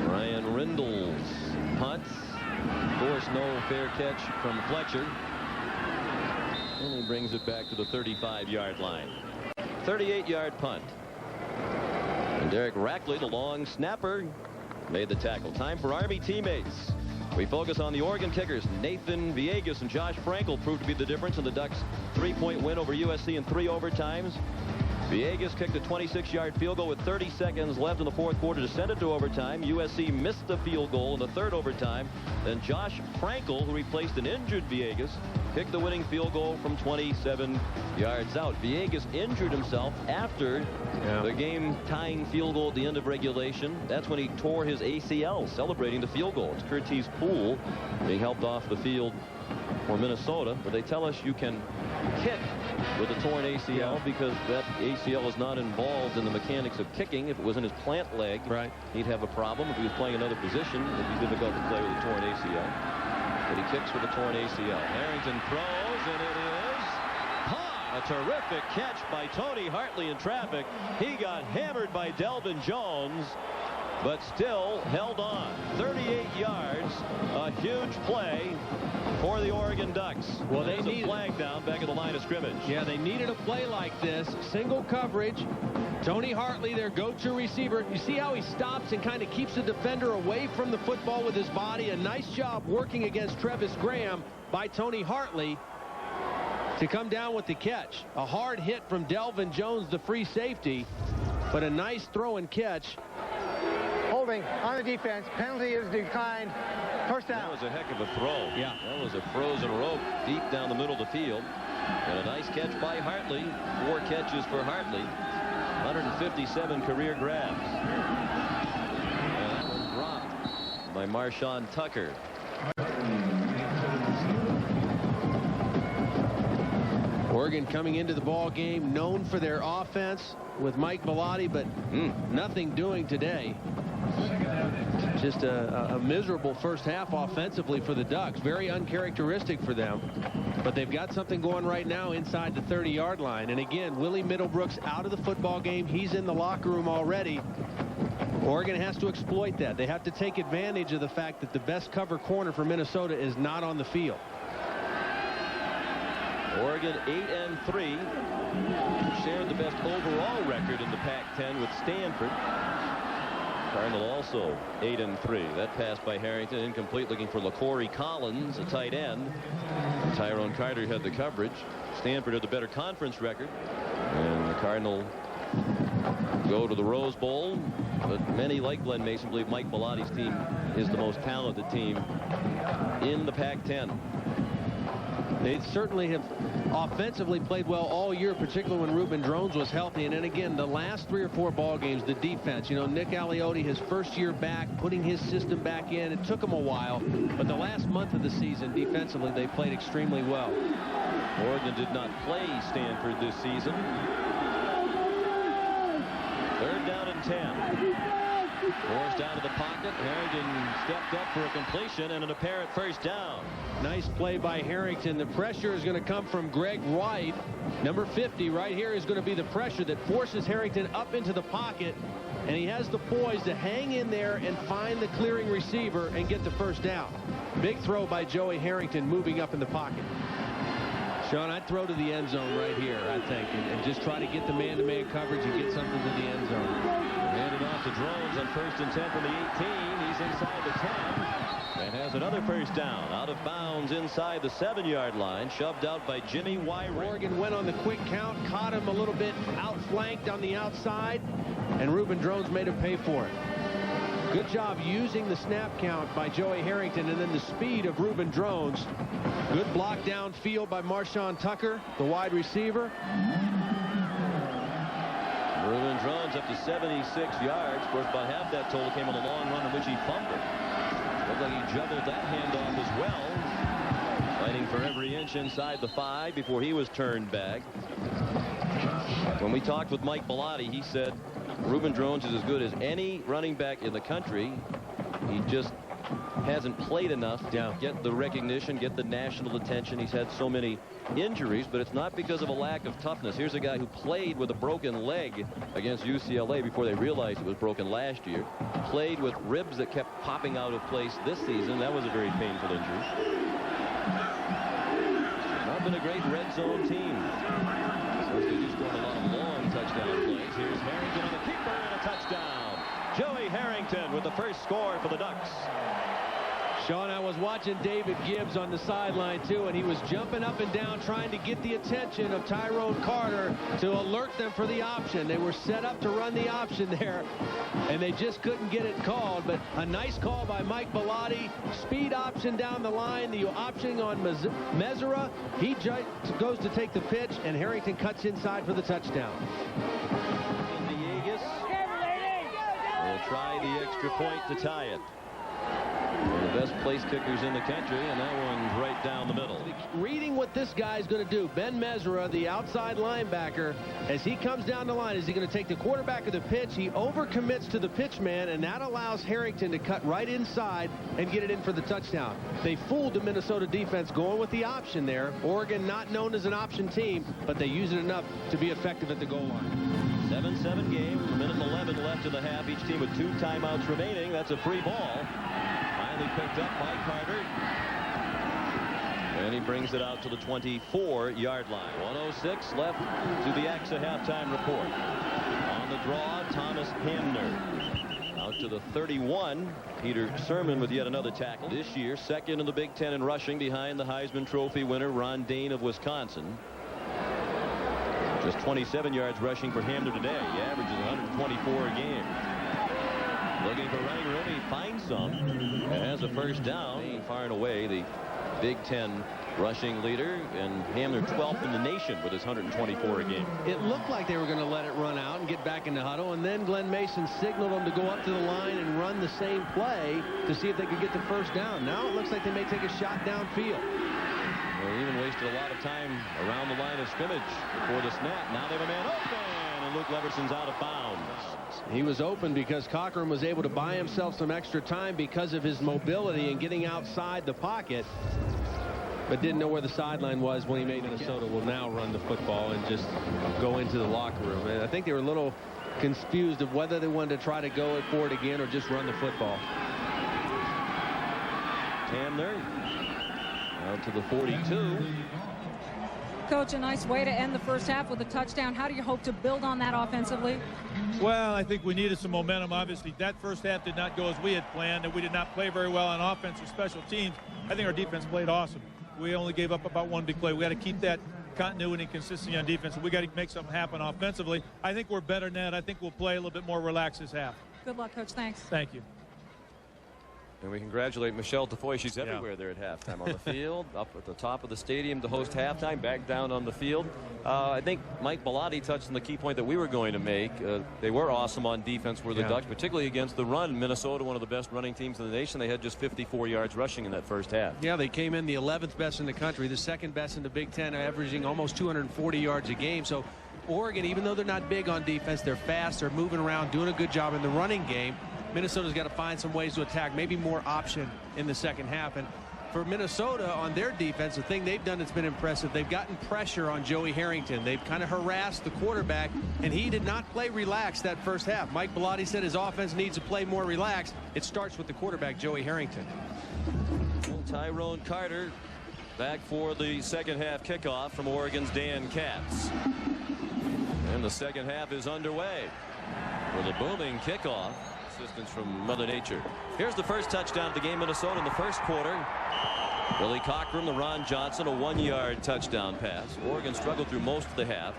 Ryan Rindle's punts. Of course, no fair catch from Fletcher. And he brings it back to the 35-yard line. 38-yard punt. And Derek Rackley, the long snapper, made the tackle. Time for Army teammates. We focus on the Oregon kickers. Nathan Villegas and Josh Frankel proved to be the difference in the Ducks' 3-point win over USC in 3 overtimes. Villegas kicked a 26-yard field goal with 30 seconds left in the 4th quarter to send it to overtime. USC missed the field goal in the 3rd overtime. Then Josh Frankel, who replaced an injured Villegas, kicked the winning field goal from 27 yards out. Villegas injured himself after the game-tying field goal at the end of regulation. That's when he tore his ACL, celebrating the field goal. It's Curtis Poole being helped off the field for Minnesota, but they tell us you can kick with a torn ACL because that ACL is not involved in the mechanics of kicking. If it was in his plant leg, he'd have a problem. If he was playing another position, it'd be difficult to play with a torn ACL. But he kicks with a torn ACL. Harrington throws, and it is a terrific catch by Tony Hartley in traffic. He got hammered by Delvin Jones. but still held on. 38 yards, a huge play for the Oregon Ducks. Well, they There's need a flag down back at the line of scrimmage. Yeah, they needed a play like this. Single coverage. Tony Hartley, their go-to receiver. You see how he stops and kind of keeps the defender away from the football with his body. A nice job working against Travis Graham by Tony Hartley to come down with the catch. A hard hit from Delvin Jones, the free safety, but a nice throw and catch. Holding on the defense. Penalty is declined. First down. That was a heck of a throw. Yeah. That was a frozen rope deep down the middle of the field. And a nice catch by Hartley. 4 catches for Hartley. 157 career grabs. And that one dropped by Marshawn Tucker. Oregon coming into the ball game known for their offense with Mike Bellotti, but nothing doing today. Just a miserable first half offensively for the Ducks. Very uncharacteristic for them. But they've got something going right now inside the 30-yard line. And again, Willie Middlebrooks out of the football game. He's in the locker room already. Oregon has to exploit that. They have to take advantage of the fact that the best cover corner for Minnesota is not on the field. Oregon 8-3. Shared the best overall record in the Pac-10 with Stanford. Cardinal also 8-3. That pass by Harrington incomplete, looking for LaCorey Collins, a tight end. Tyrone Carter had the coverage. Stanford had the better conference record. And the Cardinal go to the Rose Bowl. But many, like Glenn Mason, believe Mike Bellotti's team is the most talented team in the Pac-10. They certainly have offensively played well all year, particularly when Reuben Drones was healthy. And then again, the last 3 or 4 ball games, the defense, you know, Nick Aliotti, his first year back, putting his system back in. It took him a while, but the last month of the season, defensively, they played extremely well. Oregon did not play Stanford this season. 3rd down and 10. Forced out of the pocket. Harrington stepped up for a completion and an apparent first down. Nice play by Harrington. The pressure is going to come from Greg White. Number 50 right here is going to be the pressure that forces Harrington up into the pocket. And he has the poise to hang in there and find the clearing receiver and get the first down. Big throw by Joey Harrington moving up in the pocket. Sean, I'd throw to the end zone right here, I think, and just try to get the man-to-man coverage and get something to the end zone. Handed off to Drones on 1st and 10 from the 18. He's inside the 10 and has another first down. Out of bounds inside the 7-yard line. Shoved out by Jimmy Wyrick. Oregon went on the quick count, caught him a little bit outflanked on the outside, and Reuben Drones made him pay for it. Good job using the snap count by Joey Harrington and then the speed of Reuben Drones. Good block downfield by Marshawn Tucker, the wide receiver. Reuben Drones up to 76 yards. Of course, about half that total came on a long run in which he fumbled. Looked like he juggled that handoff as well. Fighting for every inch inside the 5 before he was turned back. When we talked with Mike Bellotti, he said Reuben Drones is as good as any running back in the country. He just hasn't played enough to get the recognition, get the national attention. He's had so many injuries, but it's not because of a lack of toughness. Here's a guy who played with a broken leg against UCLA before they realized it was broken last year. Played with ribs that kept popping out of place this season. That was a very painful injury. Not been a great red zone team. So they just scored a lot of long touchdown plays. Here's Harrington on the keeper and a touchdown. Joey Harrington with the first score for the Ducks. Sean, I was watching David Gibbs on the sideline, too, and he was jumping up and down trying to get the attention of Tyrone Carter to alert them for the option. They were set up to run the option there, and they just couldn't get it called. But a nice call by Mike Bellotti. Speed option down the line, the option on Mesera. He goes to take the pitch, and Harrington cuts inside for the touchdown. Villegas will try the extra point to tie it. best place kickers in the country, and that one's right down the middle. Reading what this guy's going to do, Ben Mesra, the outside linebacker, as he comes down the line, is he going to take the quarterback of the pitch? He overcommits to the pitch man, and that allows Harrington to cut right inside and get it in for the touchdown. They fooled the Minnesota defense going with the option there. Oregon not known as an option team, but they use it enough to be effective at the goal line. 7-7 game, a minute and 11 left in the half. Each team with 2 timeouts remaining. That's a free ball. Finally picked up by Carter. And he brings it out to the 24-yard line. 1:06 left to the AXA halftime report. On the draw, Thomas Hamner. Out to the 31. Peter Sermon with yet another tackle. This year, second in the Big Ten in rushing behind the Heisman Trophy winner Ron Dane of Wisconsin. Just 27 yards rushing for Hamner today. He averages 124 a game. Looking for running room. He finds some. And has a first down. Far and away the Big Ten rushing leader, and Hamner 12th in the nation with his 124 a game. It looked like they were going to let it run out and get back in the huddle, and then Glenn Mason signaled them to go up to the line and run the same play to see if they could get the first down. Now it looks like they may take a shot downfield. They even wasted a lot of time around the line of scrimmage before the snap. Now they have a man open, and Luke Leverson's out of bounds. He was open because Cochran was able to buy himself some extra time because of his mobility and getting outside the pocket, but didn't know where the sideline was when he made Minnesota will now run the football and just go into the locker room. And I think they were a little confused of whether they wanted to try to go for it again or just run the football. Hamner out to the 42. Coach, a nice way to end the first half with a touchdown. How do you hope to build on that offensively? Well, I think we needed some momentum. Obviously, that first half did not go as we had planned, and we did not play very well on offense or special teams. I think our defense played awesome. We only gave up about one big play. We got to keep that continuity and consistency on defense. We got to make something happen offensively. I think we're better than that. I think we'll play a little bit more relaxed this half. Good luck, Coach. Thanks. Thank you. And we congratulate Michelle Tafoya. She's everywhere there at halftime. On the field, up at the top of the stadium to host halftime, back down on the field. I think Mike Bellotti touched on the key point that we were going to make. They were awesome on defense, were the Ducks, particularly against the run. Minnesota, one of the best running teams in the nation. They had just 54 yards rushing in that first half. Yeah, they came in the 11th best in the country, the second best in the Big Ten, averaging almost 240 yards a game. So Oregon, even though they're not big on defense, they're fast, they're moving around, doing a good job in the running game. Minnesota's got to find some ways to attack, maybe more option in the second half. And for Minnesota on their defense, the thing they've done that's been impressive, they've gotten pressure on Joey Harrington. They've kind of harassed the quarterback, and he did not play relaxed that first half. Mike Bellotti said his offense needs to play more relaxed. It starts with the quarterback, Joey Harrington. Tyrone Carter back for the second half kickoff from Oregon's Dan Katz. And the second half is underway with a booming kickoff. Assistance from Mother Nature. Here's the first touchdown of the game, Minnesota in the first quarter. Billy Cochran, the Ron Johnson, a 1-yard touchdown pass. Oregon struggled through most of the half,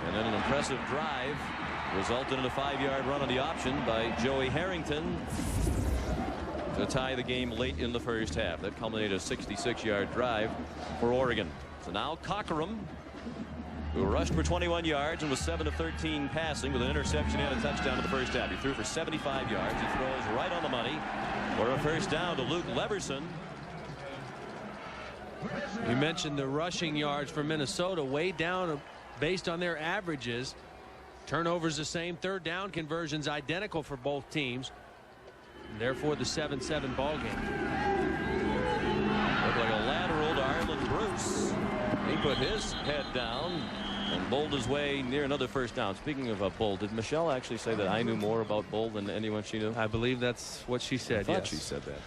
and then an impressive drive resulted in a 5-yard run on the option by Joey Harrington to tie the game late in the first half. That culminated a 66-yard drive for Oregon. So now Cochran, who rushed for 21 yards and was 7 of 13 passing with an interception and a touchdown in the first half. He threw for 75 yards. He throws right on the money for a first down to Luke Leverson. You mentioned the rushing yards for Minnesota way down based on their averages. Turnovers the same. Third down conversions identical for both teams. And therefore the 7-7 ball game. Looked like a lateral to Arlen Bruce. He put his head down and bowled his way near another first down. Speaking of Bull, did Michelle actually say that I knew more about Bull than anyone she knew? I believe that's what she said. I thought she said that.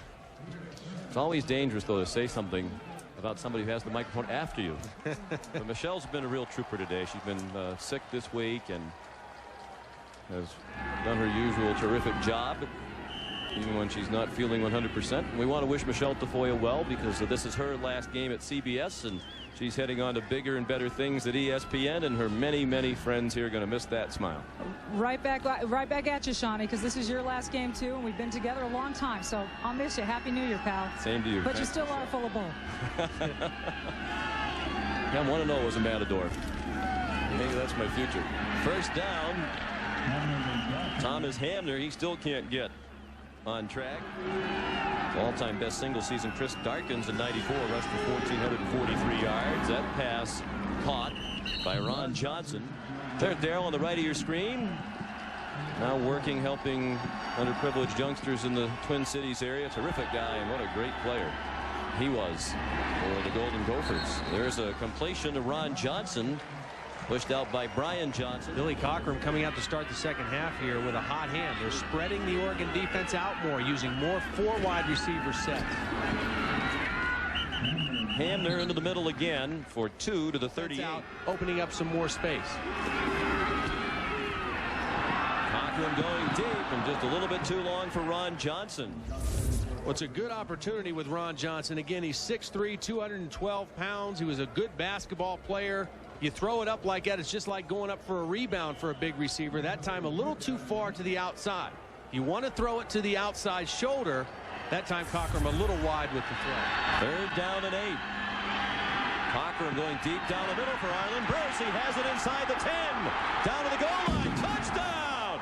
It's always dangerous, though, to say something about somebody who has the microphone after you. But Michelle's been a real trooper today. She's been sick this week and has done her usual terrific job, even when she's not feeling 100%. And we want to wish Michelle Tafoya well, because this is her last game at CBS, and she's heading on to bigger and better things at ESPN, and her many, many friends here are going to miss that smile. Right back at you, Shawnee, because this is your last game, too, and we've been together a long time. So I'll miss you. Happy New Year, pal. Same to you. But you still are full of bull. I want to know it was a matador. Maybe that's my future. First down. Thomas Hamner, he still can't get on track. All-time best single-season Chris Darkins in '94 rushed for 1,443 yards. That pass caught by Ron Johnson. There's Darrell on the right of your screen. Now working, helping underprivileged youngsters in the Twin Cities area. Terrific guy, and what a great player he was for the Golden Gophers. There's a completion to Ron Johnson, pushed out by Brian Johnson. Billy Cockrum coming out to start the second half here with a hot hand. They're spreading the Oregon defense out more, using more 4 wide receiver sets. Hamner into the middle again for 2 to the 38. Out, opening up some more space. Cockrum going deep and just a little bit too long for Ron Johnson. Well, it's a good opportunity with Ron Johnson. Again, he's 6'3", 212 pounds. He was a good basketball player. You throw it up like that, it's just like going up for a rebound for a big receiver. That time a little too far to the outside. You want to throw it to the outside shoulder. That time Cockrum a little wide with the throw. 3rd down and 8. Cockrum going deep down the middle for Arlen Bruce. He has it inside the 10. Down to the goal line. Touchdown!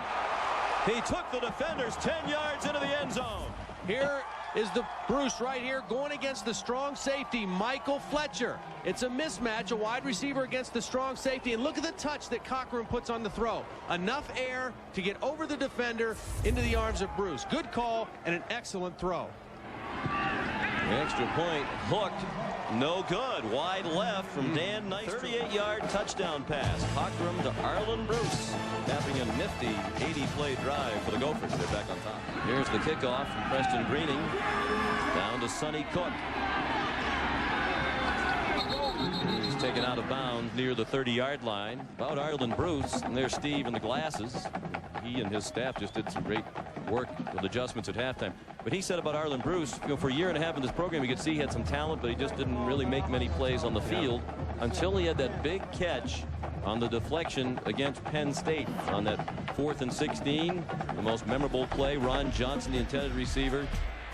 He took the defenders 10 yards into the end zone. Here is the Bruce right here going against the strong safety, Michael Fletcher. It's a mismatch, a wide receiver against the strong safety. And look at the touch that Cockrum puts on the throw. Enough air to get over the defender into the arms of Bruce. Good call and an excellent throw. The extra point hooked. No good. Wide left from Dan Nice. 38-yard touchdown pass. Cockrum to Arlen Bruce. Tapping a nifty 80-play drive for the Gophers. They're back on top. Here's the kickoff from Preston Greening. Down to Sonny Cook. He's taken out of bounds near the 30-yard line. About Arlen Bruce. And there's Steve in the glasses. He and his staff just did some great work with adjustments at halftime. But he said about Arlen Bruce, for a year and a half in this program, you could see he had some talent, but he just didn't really make many plays on the field until he had that big catch on the deflection against Penn State on that 4th and 16. The most memorable play. Ron Johnson, the intended receiver.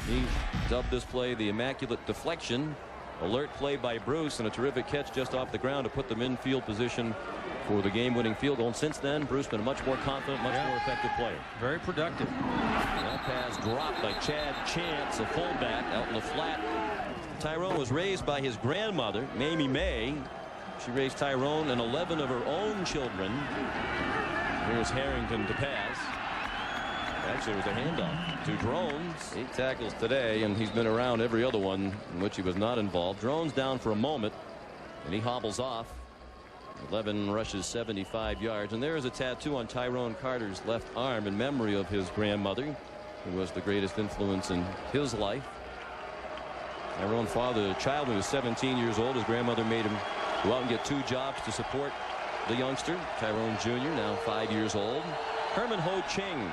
He dubbed this play the immaculate deflection. Alert play by Bruce and a terrific catch just off the ground to put them in field position for the game-winning field goal. And since then, Bruce been a much more confident, much more effective player. Very productive. That pass dropped by Chad Chance, a fullback out in the flat. Tyrone was raised by his grandmother, Mamie May. She raised Tyrone and 11 of her own children. Here's Harrington to pass. Actually, it was a handoff to Drones. 8 tackles today, and he's been around every other one in which he was not involved. Drones down for a moment, and he hobbles off. 11 rushes, 75 yards. And there is a tattoo on Tyrone Carter's left arm in memory of his grandmother, who was the greatest influence in his life. Tyrone fathered a child when he was 17 years old. His grandmother made him go out and get 2 jobs to support the youngster. Tyrone Jr., now 5 years old. Herman Ho Ching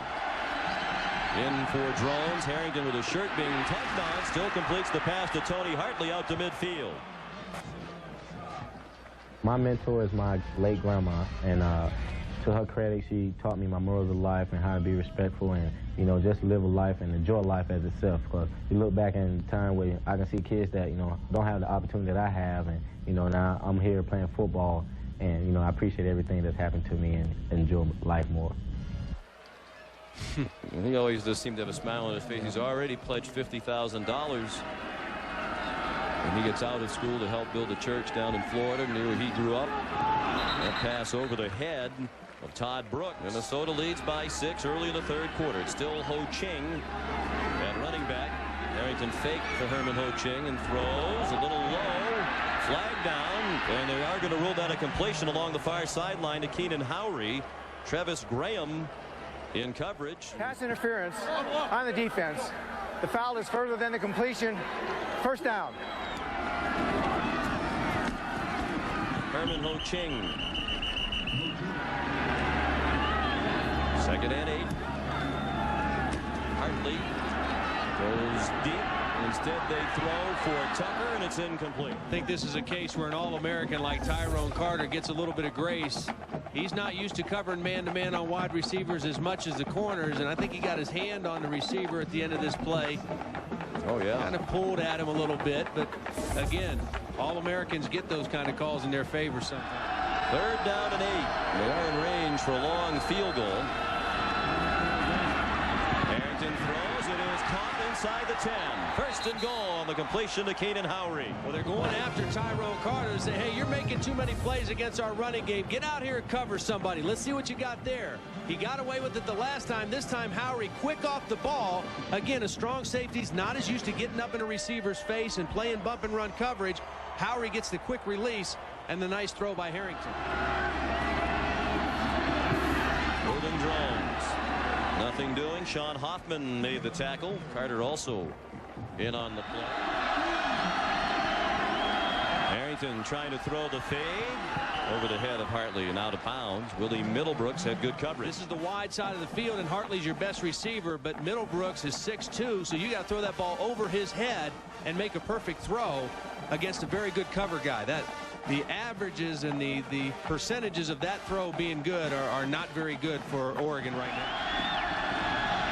in for Drones. Harrington with his shirt being tugged on, still completes the pass to Tony Hartley out to midfield. My mentor is my late grandma, and to her credit, she taught me my morals of life and how to be respectful and, you know, just live a life and enjoy life as itself. Because you look back in time where I can see kids that, you know, don't have the opportunity that I have, and, you know, now I'm here playing football, and, you know, I appreciate everything that's happened to me and enjoy life more. He always does seem to have a smile on his face. He's already pledged $50,000. And he gets out of school to help build a church down in Florida near where he grew up. That pass over the head of Todd Brooks. Minnesota leads by 6 early in the 3rd quarter. It's still Ho Ching at running back. Harrington faked for Herman Ho Ching and throws a little low. Flag down, and they are going to rule that a completion along the far sideline to Keenan Howry. Travis Graham in coverage. Pass interference on the defense. The foul is further than the completion. 1st down. Herman Ho Ching. 2nd and 8. Hartley goes deep. Instead, they throw for Tucker, and it's incomplete. I think this is a case where an All-American like Tyrone Carter gets a little bit of grace. He's not used to covering man-to-man on wide receivers as much as the corners, and I think he got his hand on the receiver at the end of this play. Oh, yeah. Kind of pulled at him a little bit, but again, All-Americans get those kind of calls in their favor sometimes. 3rd down and 8. They are in range for a long field goal. Harrington throws it in. inside the 10. First and goal on the completion to Keenan Howry. Well, they're going after Tyrone Carter and say, hey, you're making too many plays against our running game. Get out here and cover somebody. Let's see what you got there. He got away with it the last time. This time, Howry quick off the ball. Again, a strong safety's not as used to getting up in a receiver's face and playing bump and run coverage. Howry gets the quick release and the nice throw by Harrington. Golden drones. Nothing doing. Sean Hoffman made the tackle. Carter also in on the play. Harrington trying to throw the fade over the head of Hartley and out of bounds. Willie Middlebrooks had good coverage. This is the wide side of the field, and Hartley's your best receiver, but Middlebrooks is 6'2", so you got to throw that ball over his head and make a perfect throw against a very good cover guy. The averages and the percentages of that throw being good are not very good for Oregon right now.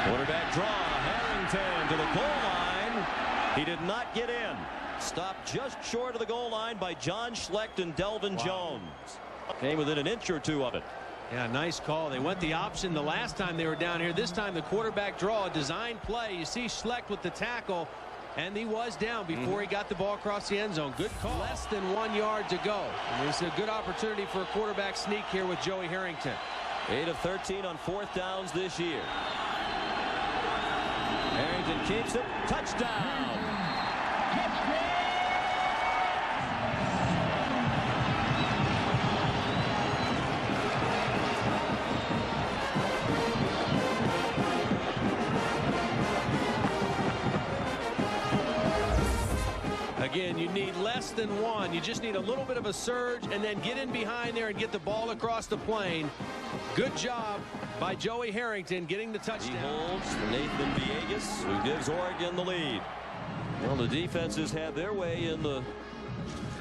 Quarterback draw. Harrington to the goal line. He did not get in. Stopped just short of the goal line by John Schlecht and Delvin Jones. Came within an inch or two of it. Yeah, nice call. They went the option the last time they were down here. This time the quarterback draw, a design play. You see Schlecht with the tackle, and he was down before he got the ball across the end zone. Good call. Less than 1 yard to go. And it's a good opportunity for a quarterback sneak here with Joey Harrington. 8 of 13 on fourth downs this year. Harrington keeps it. Touchdown. Again, you need less than one. You just need a little bit of a surge and then get in behind there and get the ball across the plane. Good job by Joey Harrington getting the touchdown. He holds for Nathan Villegas, who gives Oregon the lead. Well, the defenses had their way in the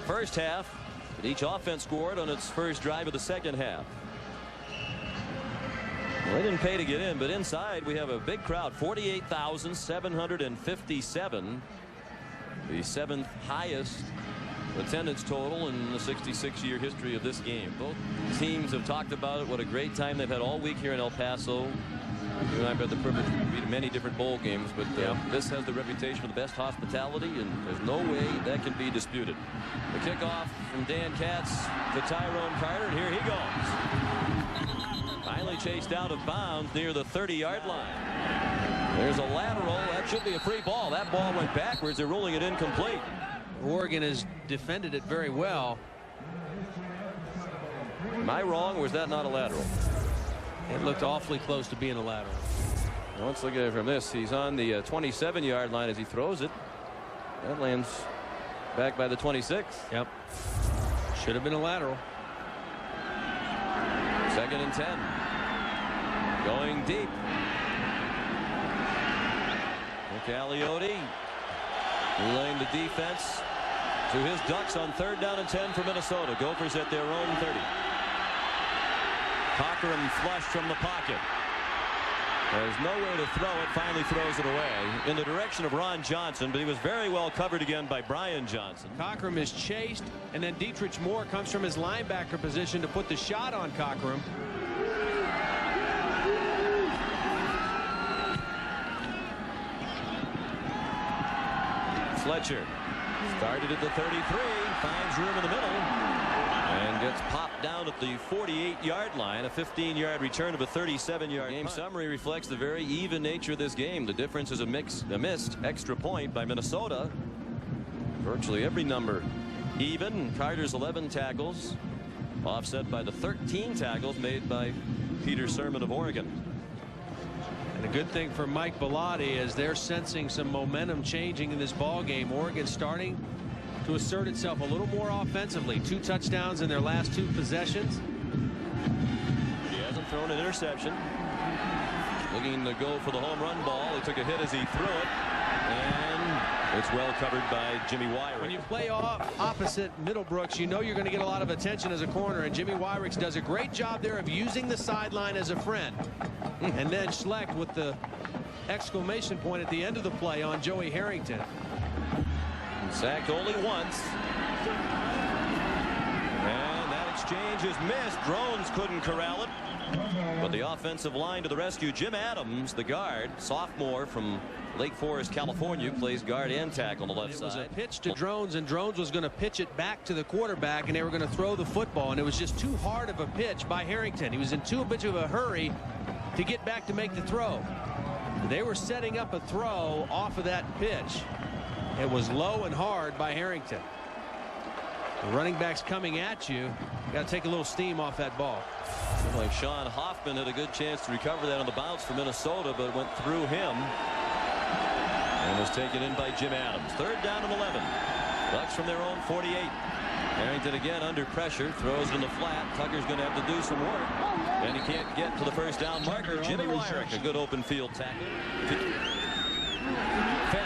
first half, but each offense scored on its first drive of the second half. Well, they didn't pay to get in, but inside we have a big crowd, 48,757. The seventh highest attendance total in the 66-year history of this game. Both teams have talked about it. What a great time they've had all week here in El Paso. You and I've had the privilege to be to many different bowl games, but this has the reputation of the best hospitality, and there's no way that can be disputed. The kickoff from Dan Katz to Tyrone Carter, and here he goes. Finally chased out of bounds near the 30-yard line. There's a lateral. That should be a free ball. That ball went backwards. They're ruling it incomplete. Oregon has defended it very well. Am I wrong, or was that not a lateral? It looked awfully close to being a lateral. Well, let's look at it from this. He's on the 27-yard line as he throws it. That lands back by the 26. Yep. Should have been a lateral. 2nd and 10. Going deep. McCallum laying the defense to his Ducks on 3rd down and 10 for Minnesota. Gophers at their own 30. Cochran flushed from the pocket. There's no way to throw it. Finally throws it away in the direction of Ron Johnson, but he was very well covered again by Brian Johnson. Cochran is chased, and then Dietrich Moore comes from his linebacker position to put the shot on Cochran. Fletcher started at the 33, finds room in the middle, and gets popped down at the 48-yard line. A 15-yard return of a 37-yard game. Summary reflects the very even nature of this game. The difference is a missed extra point by Minnesota. Virtually every number even. Carter's 11 tackles, offset by the 13 tackles made by Peter Sermon of Oregon. And a good thing for Mike Bellotti is they're sensing some momentum changing in this ball game. Oregon starting to assert itself a little more offensively. 2 touchdowns in their last 2 possessions. He hasn't thrown an interception. Looking to go for the home run ball. He took a hit as he threw it, and it's well covered by Jimmy Wyrick. When you play opposite Middlebrooks, you know you're going to get a lot of attention as a corner, and Jimmy Wyrick does a great job there of using the sideline as a friend. And then Schlecht with the exclamation point at the end of the play on Joey Harrington. Sacked only once. And that exchange is missed. Drones couldn't corral it. But the offensive line to the rescue. Jim Adams, the guard, sophomore from Lake Forest, California, plays guard and tackle on the left side. It was a pitch to Drones, and Drones was going to pitch it back to the quarterback, and they were going to throw the football, and it was just too hard of a pitch by Harrington. He was in too much of a hurry to get back to make the throw. They were setting up a throw off of that pitch. It was low and hard by Harrington. The running back's coming at you. Got to take a little steam off that ball. Like Sean Hoffman had a good chance to recover that on the bounce for Minnesota, but it went through him and was taken in by Jim Adams. 3rd down and 11. Bucks from their own 48. Harrington again under pressure, throws it in the flat. Tucker's going to have to do some work, and he can't get to the first down marker. Jimmy Wyrick, a good open field tackle. Fake.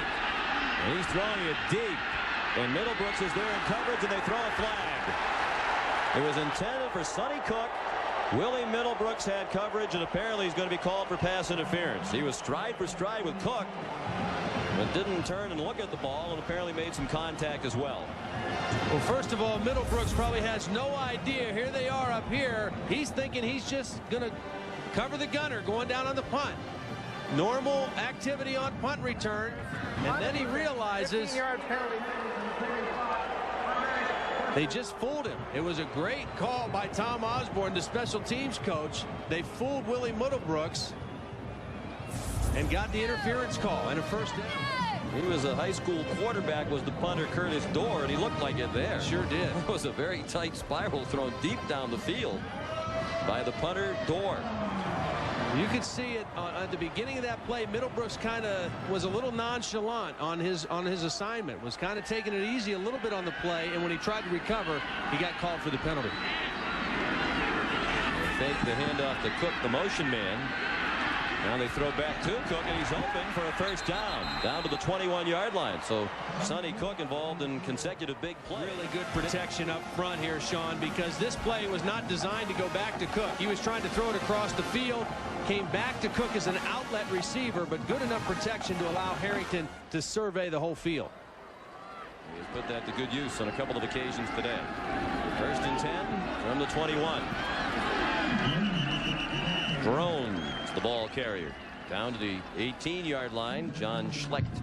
And he's throwing it deep, and Middlebrooks is there in coverage, and they throw a flag. It was intended for Sonny Cook. Willie Middlebrooks had coverage, and apparently he's going to be called for pass interference. He was stride for stride with Cook, but didn't turn and look at the ball, and apparently made some contact as well. Well, first of all, Middlebrooks probably has no idea. Here they are up here. He's thinking he's just going to cover the gunner going down on the punt. Normal activity on punt return, and then he realizes 15-yard penalty. they just fooled him. It was a great call by Tom Osborne, the special teams coach. They fooled Willie Middlebrooks and got the interference call and a first down. He was a high school quarterback, was the punter Curtis Dorr, and he looked like it there. Sure did. It was a very tight spiral thrown deep down the field by the punter Dorr. You could see it at the beginning of that play. Middlebrooks kind of was a little nonchalant on his assignment, was kind of taking it easy a little bit on the play, and when he tried to recover, he got called for the penalty. They fake the handoff to Cook, the motion man. Now they throw back to Cook, and he's open for a first down to the 21-yard line. So Sonny Cook involved in consecutive big plays. Really good protection up front here, Sean, because this play was not designed to go back to Cook. He was trying to throw it across the field, came back to Cook as an outlet receiver, but good enough protection to allow Harrington to survey the whole field. He's put that to good use on a couple of occasions today. 1st and 10 from the 21. Drones, the ball carrier, down to the 18-yard line. John Schlecht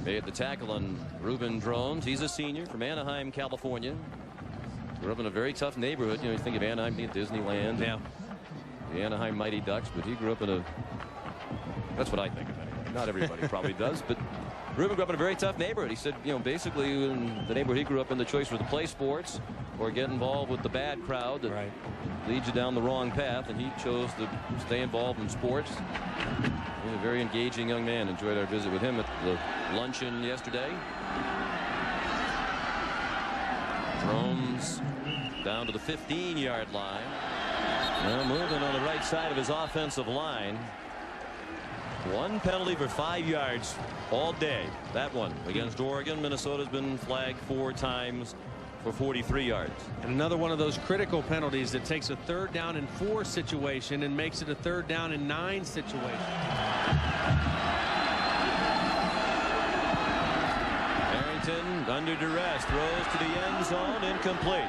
made the tackle on Reuben Drones. He's a senior from Anaheim, California. Grew up in a very tough neighborhood. You know, you think of Anaheim being Disneyland. Yeah. The Anaheim Mighty Ducks, but he grew up in a, that's what I think of it. Not everybody probably does, but Reuben grew up in a very tough neighborhood. He said, you know, basically in the neighborhood he grew up in, the choice was to play sports or get involved with the bad crowd that leads you down the wrong path, and he chose to stay involved in sports. He's a very engaging young man. Enjoyed our visit with him at the luncheon yesterday. Drones down to the 15-yard line. Now moving on the right side of his offensive line. One penalty for 5 yards all day. That one against Oregon. Minnesota's been flagged 4 times for 43 yards. And another one of those critical penalties that takes a 3rd down and 4 situation and makes it a 3rd down and 9 situation. Harrington under duress throws to the end zone, incomplete.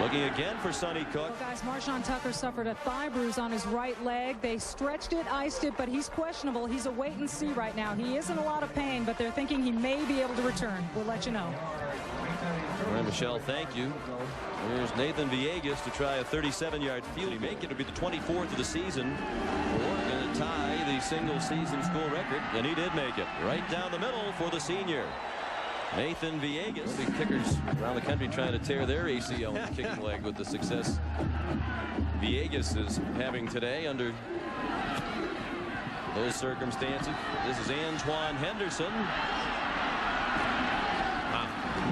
Looking again for Sonny Cook. Well, guys, Marshawn Tucker suffered a thigh bruise on his right leg. They stretched it, iced it, but he's questionable. He's a wait and see right now. He is in a lot of pain, but they're thinking he may be able to return. We'll let you know. All right, Michelle, thank you. Here's Nathan Villegas to try a 37-yard field. He make it to be the 24th of the season. Oregon to tie the single season school record, and he did make it right down the middle for the senior. Nathan Villegas. Big kickers around the country trying to tear their ACL in the kicking leg with the success Villegas is having today under those circumstances. This is Antoine Henderson.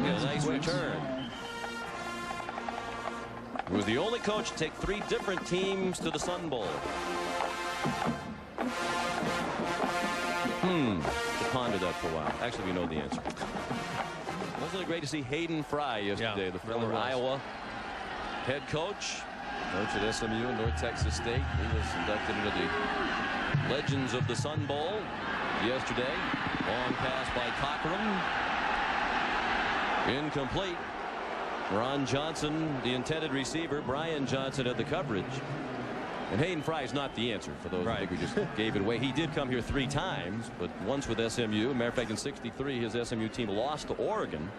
A nice return. He was the only coach to take 3 different teams to the Sun Bowl. To ponder that for a while. Actually, we know the answer. Wasn't it great to see Hayden Fry yesterday, the former Iowa head coach at SMU and North Texas State. He was inducted into the Legends of the Sun Bowl yesterday. Long pass by Cochran. Incomplete. Ron Johnson, the intended receiver. Brian Johnson had the coverage. And Hayden Fry is not the answer for those. Right. I think we just gave it away. He did come here 3 times, but once with SMU. Matter of fact, in '63, his SMU team lost to Oregon.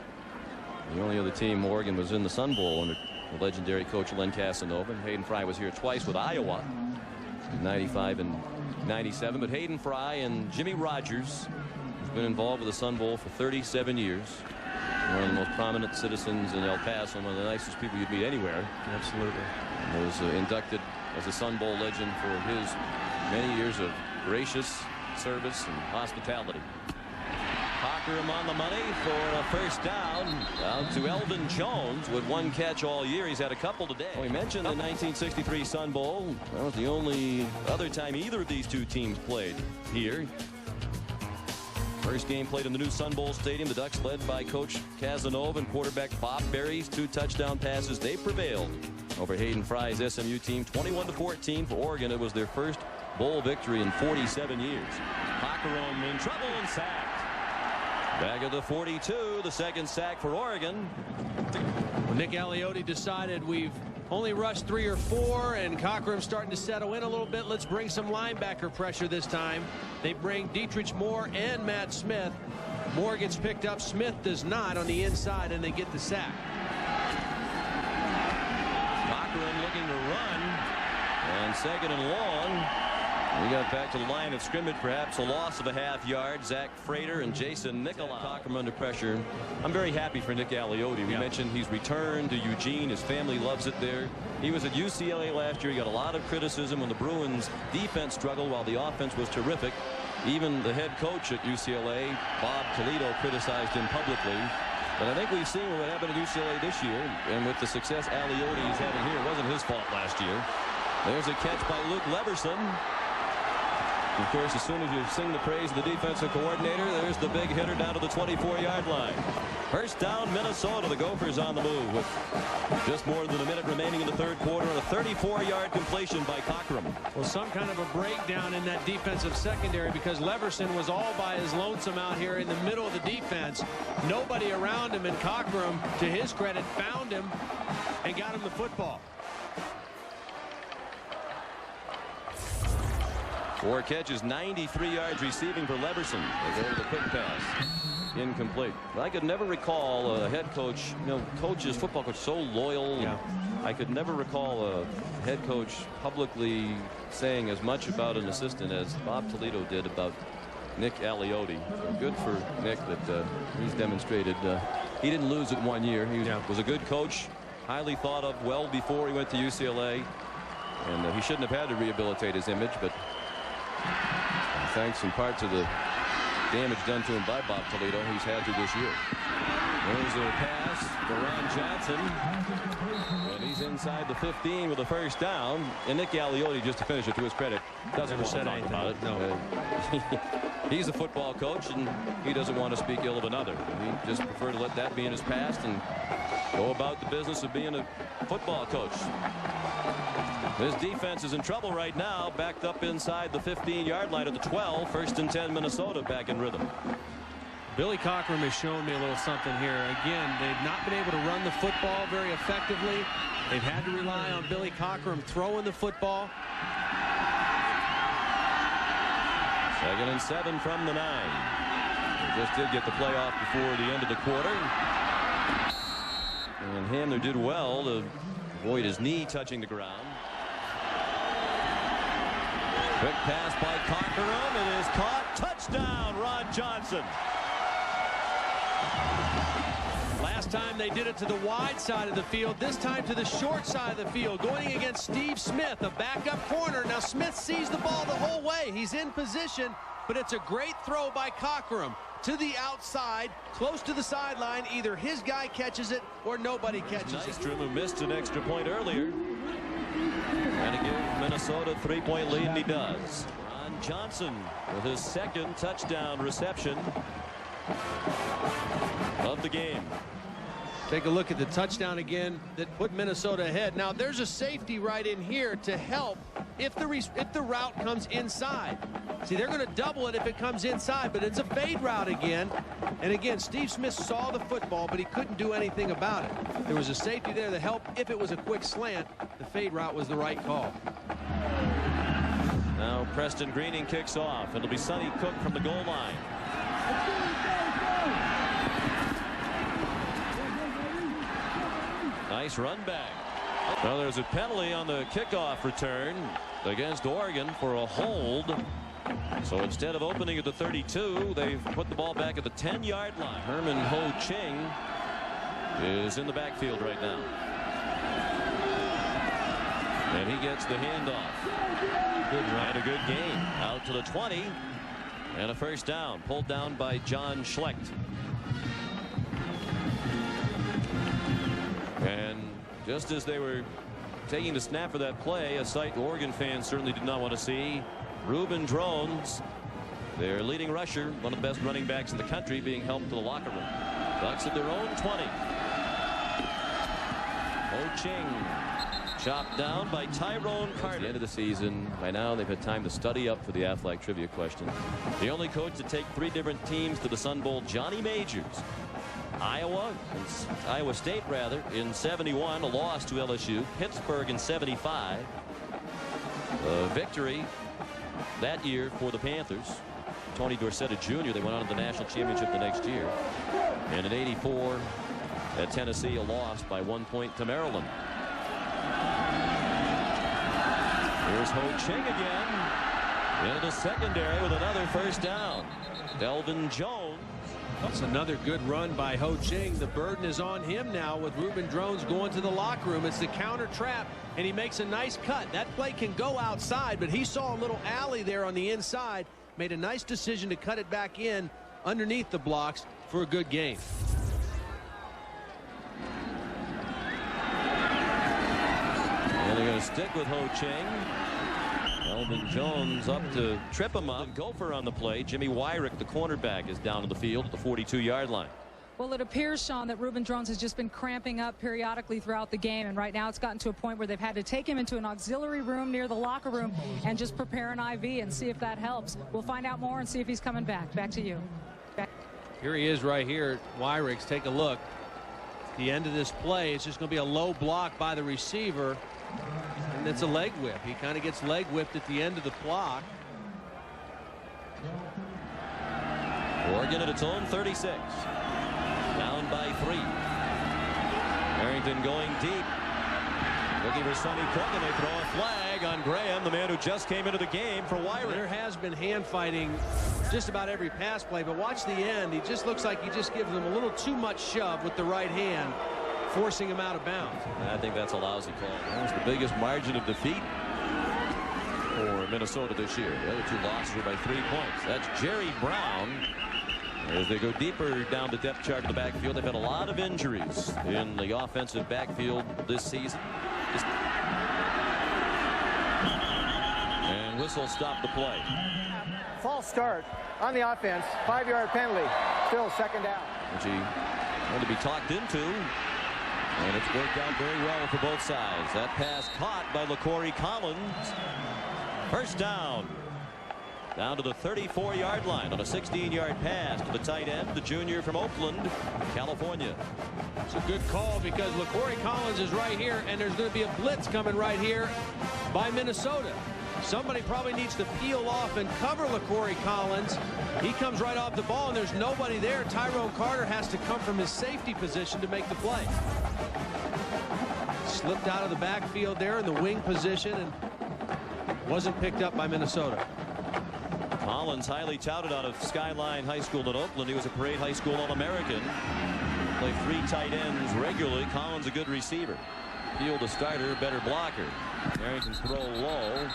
The only other team Oregon was in the Sun Bowl under the legendary coach Len Casanova. And Hayden Fry was here twice with Iowa in '95 and '97. But Hayden Fry and Jimmy Rogers, who's been involved with the Sun Bowl for 37 years. One of the most prominent citizens in El Paso, one of the nicest people you'd meet anywhere. Absolutely. And was inducted as a Sun Bowl legend for his many years of gracious service and hospitality. Cockerham on the money for a first down. Down to Eldon Jones with 1 catch all year. He's had a couple today. We mentioned the 1963 Sun Bowl. That was the only other time either of these 2 teams played here. First game played in the new Sun Bowl Stadium. The Ducks led by Coach Casanova and quarterback Bob Berry's 2 touchdown passes. They prevailed over Hayden Fry's SMU team 21-14 for Oregon. It was their first bowl victory in 47 years. Cockerham in trouble and sacked. Back at the 42, the second sack for Oregon. Nick Aliotti decided we've only rushed 3 or 4, and Cockerham's starting to settle in a little bit. Let's bring some linebacker pressure this time. They bring Dietrich Moore and Matt Smith. Moore gets picked up. Smith does not on the inside, and they get the sack. Cockerham looking to run. And second and long. We got back to the line of scrimmage, perhaps a loss of a ½ yard. Zach Frater and Jason Nicolau. Cockerham under pressure. I'm very happy for Nick Aliotti. We mentioned he's returned to Eugene. His family loves it there. He was at UCLA last year. He got a lot of criticism when the Bruins defense struggled while the offense was terrific. Even the head coach at UCLA, Bob Toledo, criticized him publicly. But I think we've seen what happened at UCLA this year, and with the success Aliotti is having here, it wasn't his fault last year. There's a catch by Luke Leverson. Of course, as soon as you sing the praise of the defensive coordinator, there's the big hitter down to the 24-yard line. First down, Minnesota. The Gophers on the move with just more than a minute remaining in the third quarter, and a 34-yard completion by Cockerham. Well, some kind of a breakdown in that defensive secondary, because Leverson was all by his lonesome out here in the middle of the defense. Nobody around him, and Cockerham, to his credit, found him and got him the football. 4 catches, 93 yards receiving for Leverson. They go to the quick pass. Incomplete. I could never recall a head coach, coaches, football coach, so loyal. Yeah. I could never recall a head coach publicly saying as much about an assistant as Bob Toledo did about Nick Aliotti. So good for Nick that he's demonstrated. He didn't lose it 1 year. He was a good coach, highly thought of well before he went to UCLA. And he shouldn't have had to rehabilitate his image, but thanks in part to the damage done to him by Bob Toledo, he's had to this year. There's a pass to Ron Johnson, and he's inside the 15 with a first down. And Nick Aliotti, just to finish it to his credit, doesn't want to talk about it. No. He's a football coach, and he doesn't want to speak ill of another. He just preferred to let that be in his past and go about the business of being a football coach. This defense is in trouble right now, backed up inside the 15-yard line at the 12. First and 10, Minnesota back in rhythm. Billy Cockerham has shown me a little something here. Again, they've not been able to run the football very effectively. They've had to rely on Billy Cockerham throwing the football. 2nd and 7 from the 9. They just did get the playoff before the end of the quarter. And Hamler did well to avoid his knee touching the ground. Quick pass by Cockerham. It is caught. Touchdown, Ron Johnson. Last time they did it to the wide side of the field. This time to the short side of the field. Going against Steve Smith, a backup corner. Now Smith sees the ball the whole way. He's in position, but it's a great throw by Cockerham to the outside, close to the sideline. Either his guy catches it or nobody catches it. Nystrom, who missed an extra point earlier, and to give Minnesota a 3-point lead, and he does. Ron Johnson with his second touchdown reception of the game. Take a look at the touchdown again that put Minnesota ahead. Now there's a safety right in here to help if the route comes inside. See, they're going to double it if it comes inside, but it's a fade route again. And again, Steve Smith saw the football, but he couldn't do anything about it. There was a safety there to help if it was a quick slant. The fade route was the right call. Now Preston Greening kicks off. It'll be Sonny Cook from the goal line. Nice run back. Well, there's a penalty on the kickoff return against Oregon for a hold. So instead of opening at the 32, they've put the ball back at the 10-yard line. Herman Ho Ching is in the backfield right now. And he gets the handoff. Good run. And a good gain. Out to the 20. And a first down. Pulled down by John Schlecht. And just as they were taking the snap for that play, a sight Oregon fans certainly did not want to see. Reuben Drones, their leading rusher, one of the best running backs in the country, being helped to the locker room. Ducks at their own 20. Ho Ching chopped down by Tyrone Carter. At the end of the season, by now they've had time to study up for the Athletic Trivia question. The only coach to take 3 different teams to the Sun Bowl, Johnny Majors. Iowa State rather, in 71, a loss to LSU. Pittsburgh in 75. A victory that year for the Panthers. Tony Dorsetta Jr. They went on to the national championship the next year. And in 84 at Tennessee, a loss by 1 point to Maryland. Here's Ho Ching again into the secondary with another first down. Delvin Jones. That's another good run by Ho Ching. The burden is on him now with Reuben Drones going to the locker room. It's the counter trap, and he makes a nice cut. That play can go outside, but he saw a little alley there on the inside, made a nice decision to cut it back in underneath the blocks for a good gain. And they're going to stick with Ho Ching. Elvin Jones up to trip him up. Gopher on the play. Jimmy Wyrick, the cornerback, is down on the field at the 42-yard line. Well, it appears, Sean, that Reuben Drones has just been cramping up periodically throughout the game, and right now it's gotten to a point where they've had to take him into an auxiliary room near the locker room and just prepare an IV and see if that helps. We'll find out more and see if he's coming back. Back to you. Here he is right here. Wyrick's, take a look. At the end of this play, it's just going to be a low block by the receiver. And it's a leg whip. He kind of gets leg whipped at the end of the block. Oregon at its own 36. Down by 3. Harrington going deep. Looking for Sonny Cook, and they throw a flag on Graham, the man who just came into the game for Wyrick. There has been hand fighting just about every pass play, but watch the end. He just looks like he just gives them a little too much shove with the right hand, forcing him out of bounds. I think that's a lousy call. That was the biggest margin of defeat for Minnesota this year. The other 2 losses were by 3 points. That's Jerry Brown. As they go deeper down the depth chart of the backfield, they've had a lot of injuries in the offensive backfield this season. And whistle stopped the play. False start on the offense. 5-yard penalty. Still second down. Which he had to be talked into. And it's worked out very well for both sides. That pass caught by LaCorey Collins. First down. Down to the 34-yard line on a 16-yard pass to the tight end, the junior from Oakland, California. It's a good call because LaCorey Collins is right here, and there's going to be a blitz coming right here by Minnesota. Somebody probably needs to peel off and cover LaCorey Collins. He comes right off the ball, and there's nobody there. Tyrone Carter has to come from his safety position to make the play. Slipped out of the backfield there in the wing position and wasn't picked up by Minnesota. Collins, highly touted out of Skyline High School in Oakland. He was a Parade High School All-American. Played 3 tight ends regularly. Collins a good receiver. Field a starter, better blocker. Harrington's throw low.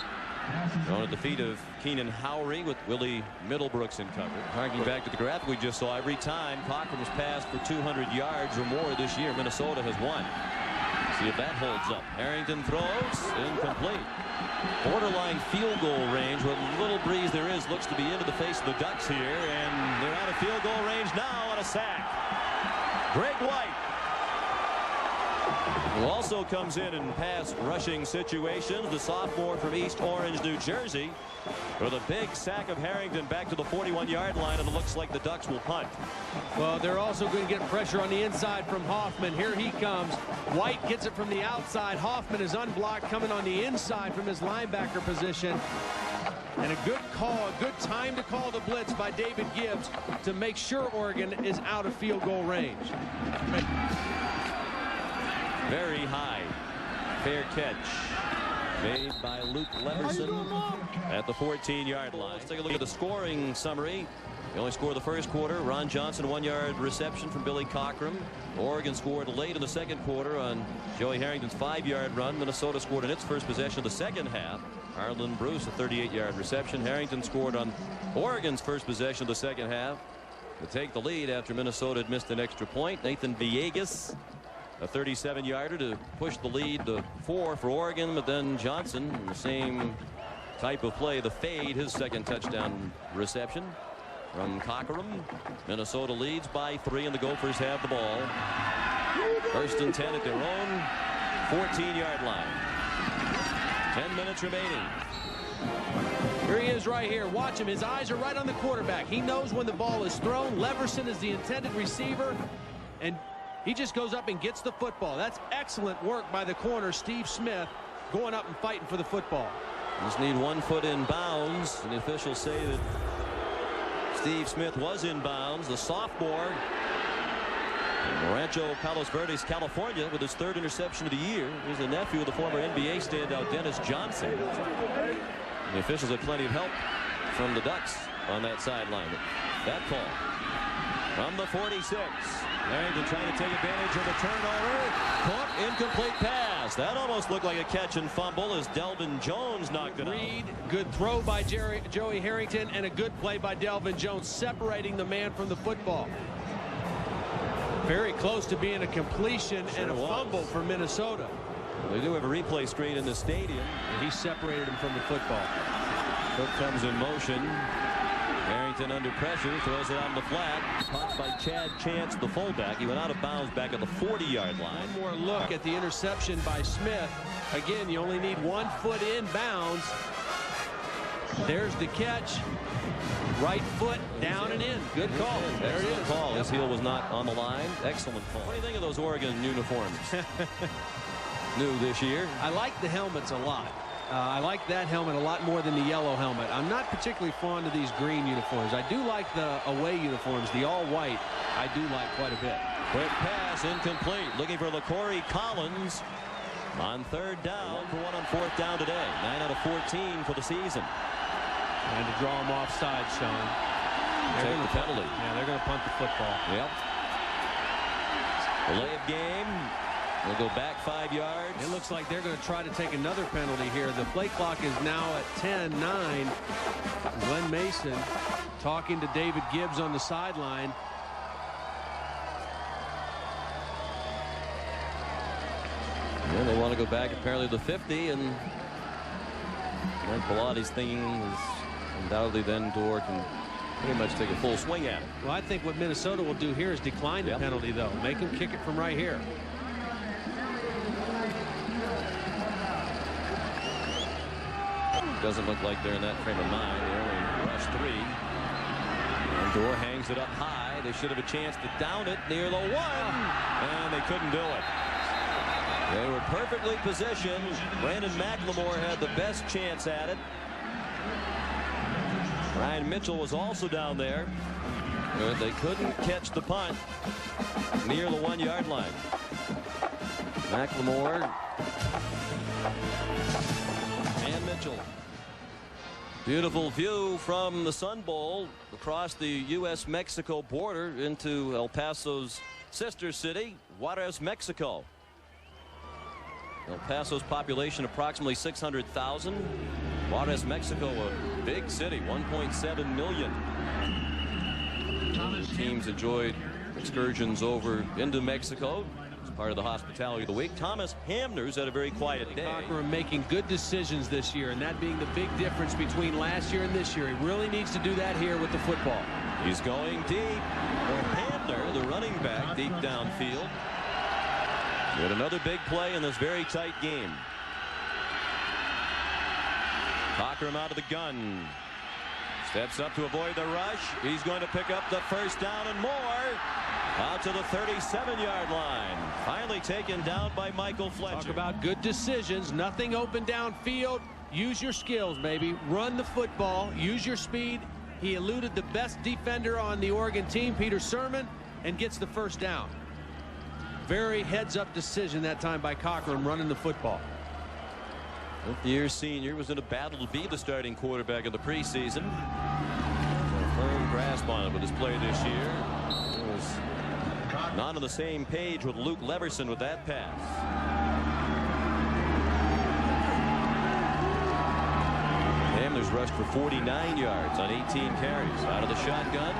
Thrown at the feet of Keenan Howry with Willie Middlebrooks in cover. Harking back to the graphic we just saw, every time Cochran's passed for 200 yards or more this year, Minnesota has won. See if that holds up. Harrington throws, incomplete. Borderline field goal range. What little breeze there is looks to be into the face of the Ducks here, and they're out of field goal range now on a sack. Greg White, who also comes in pass rushing situations, the sophomore from East Orange, New Jersey, with a big sack of Harrington back to the 41-yard line, and it looks like the Ducks will punt. Well, they're also going to get pressure on the inside from Hoffman. Here he comes. White gets it from the outside. Hoffman is unblocked, coming on the inside from his linebacker position. And a good call, a good time to call the blitz by David Gibbs to make sure Oregon is out of field goal range. Very high. Fair catch made by Luke Leverson at the 14-yard line. Let's take a look at the scoring summary. They only scored the first quarter. Ron Johnson, 1-yard reception from Billy Cockrum. Oregon scored late in the second quarter on Joey Harrington's 5-yard run. Minnesota scored in its first possession of the second half. Arlen Bruce, a 38-yard reception. Harrington scored on Oregon's first possession of the second half to take the lead after Minnesota had missed an extra point. Nathan Villegas, a 37-yarder to push the lead to 4 for Oregon, but then Johnson, the same type of play, the fade, his second touchdown reception from Cockrum. Minnesota leads by 3, and the Gophers have the ball. 1st and 10 at their own 14-yard line. 10 minutes remaining. Here he is right here. Watch him. His eyes are right on the quarterback. He knows when the ball is thrown. Leverson is the intended receiver, and he just goes up and gets the football. That's excellent work by the corner, Steve Smith, going up and fighting for the football. Just need 1 foot in bounds, and the officials say that Steve Smith was in bounds. The sophomore from Rancho Palos Verdes, California, with his 3rd interception of the year. He's the nephew of the former NBA standout Dennis Johnson. And the officials had plenty of help from the Ducks on that sideline. That call from the 46. Harrington trying to take advantage of the turnover. Caught, incomplete pass. That almost looked like a catch and fumble as Delvin Jones knocked it out. Good throw by Joey Harrington, and a good play by Delvin Jones, separating the man from the football. Very close to being a completion and a fumble for Minnesota. They do have a replay screen in the stadium. And he separated him from the football. Cook comes in motion. Harrington under pressure, throws it on the flat. Caught by Chad Chance, the fullback. He went out of bounds back at the 40-yard line. One more look at the interception by Smith. Again, you only need 1 foot in bounds. There's the catch. Right foot down and in. Good call. There it is. Call. His heel was not on the line. Excellent call. What do you think of those Oregon uniforms? New this year. I like the helmets a lot. I like that helmet a lot more than the yellow helmet. I'm not particularly fond of these green uniforms. I do like the away uniforms, the all white. I do like quite a bit. Quick pass, incomplete. Looking for LaCorey Collins on 3rd down. For 1 on 4th down today. 9 out of 14 for the season. And to draw him offside, Sean. Take the penalty. Yeah, they're going to punt the football. Yep. Delay of game. They'll go back 5 yards. It looks like they're going to try to take another penalty here. The play clock is now at 10-9. Glenn Mason talking to David Gibbs on the sideline. Yeah, they want to go back apparently to the 50, and Mike Bellotti's thinking is undoubtedly then Dorr can pretty much take a full swing at it. Well, I think what Minnesota will do here is decline the penalty, though. Make him kick it from right here. Doesn't look like they're in that frame of mind. They only rushed 3. And Dorr hangs it up high. They should have a chance to down it near the 1. And they couldn't do it. They were perfectly positioned. Brandon McLemore had the best chance at it. Ryan Mitchell was also down there. But they couldn't catch the punt near the 1-yard line. McLemore and Mitchell. Beautiful view from the Sun Bowl across the U.S.-Mexico border into El Paso's sister city, Juarez, Mexico. El Paso's population approximately 600,000. Juarez, Mexico, a big city, 1.7 million. Teams enjoyed excursions over into Mexico. Part of the hospitality of the week. Thomas Hamner's had a very quiet day. Cochran making good decisions this year, and that being the big difference between last year and this year. He really needs to do that here with the football. He's going deep. Hamner, the running back, deep downfield. With another big play in this very tight game. Cochran out of the gun. Steps up to avoid the rush. He's going to pick up the 1st down and more. Out to the 37-yard line. Finally taken down by Michael Fletcher. Talk about good decisions. Nothing open downfield. Use your skills, baby. Run the football. Use your speed. He eluded the best defender on the Oregon team, Peter Sermon, and gets the first down. Very heads-up decision that time by Cochran, running the football. Fifth-year senior was in a battle to be the starting quarterback of the preseason. A firm grasp on it with his play this year. He was not on the same page with Luke Leverson with that pass. Hamler's rushed for 49 yards on 18 carries. Out of the shotgun.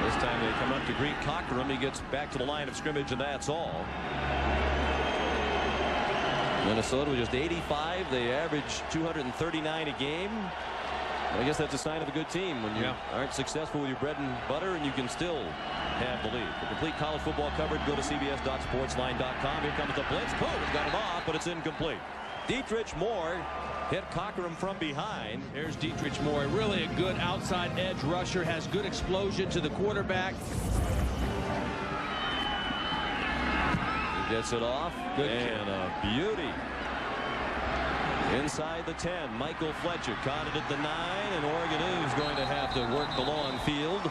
This time they come up to greet Cochran. He gets back to the line of scrimmage, and that's all. Minnesota with just 85. They average 239 a game. I guess that's a sign of a good team when you aren't successful with your bread and butter and you can still have the lead. For complete college football coverage, go to cbs.sportsline.com. Here comes the blitz. Cole has got it off, but it's incomplete. Dietrich Moore hit Cochran from behind. There's Dietrich Moore, really a good outside edge rusher, has good explosion to the quarterback. He gets it off. Good and a beauty. Inside the 10, Michael Fletcher caught it at the 9, and Oregon is going to have to work the long field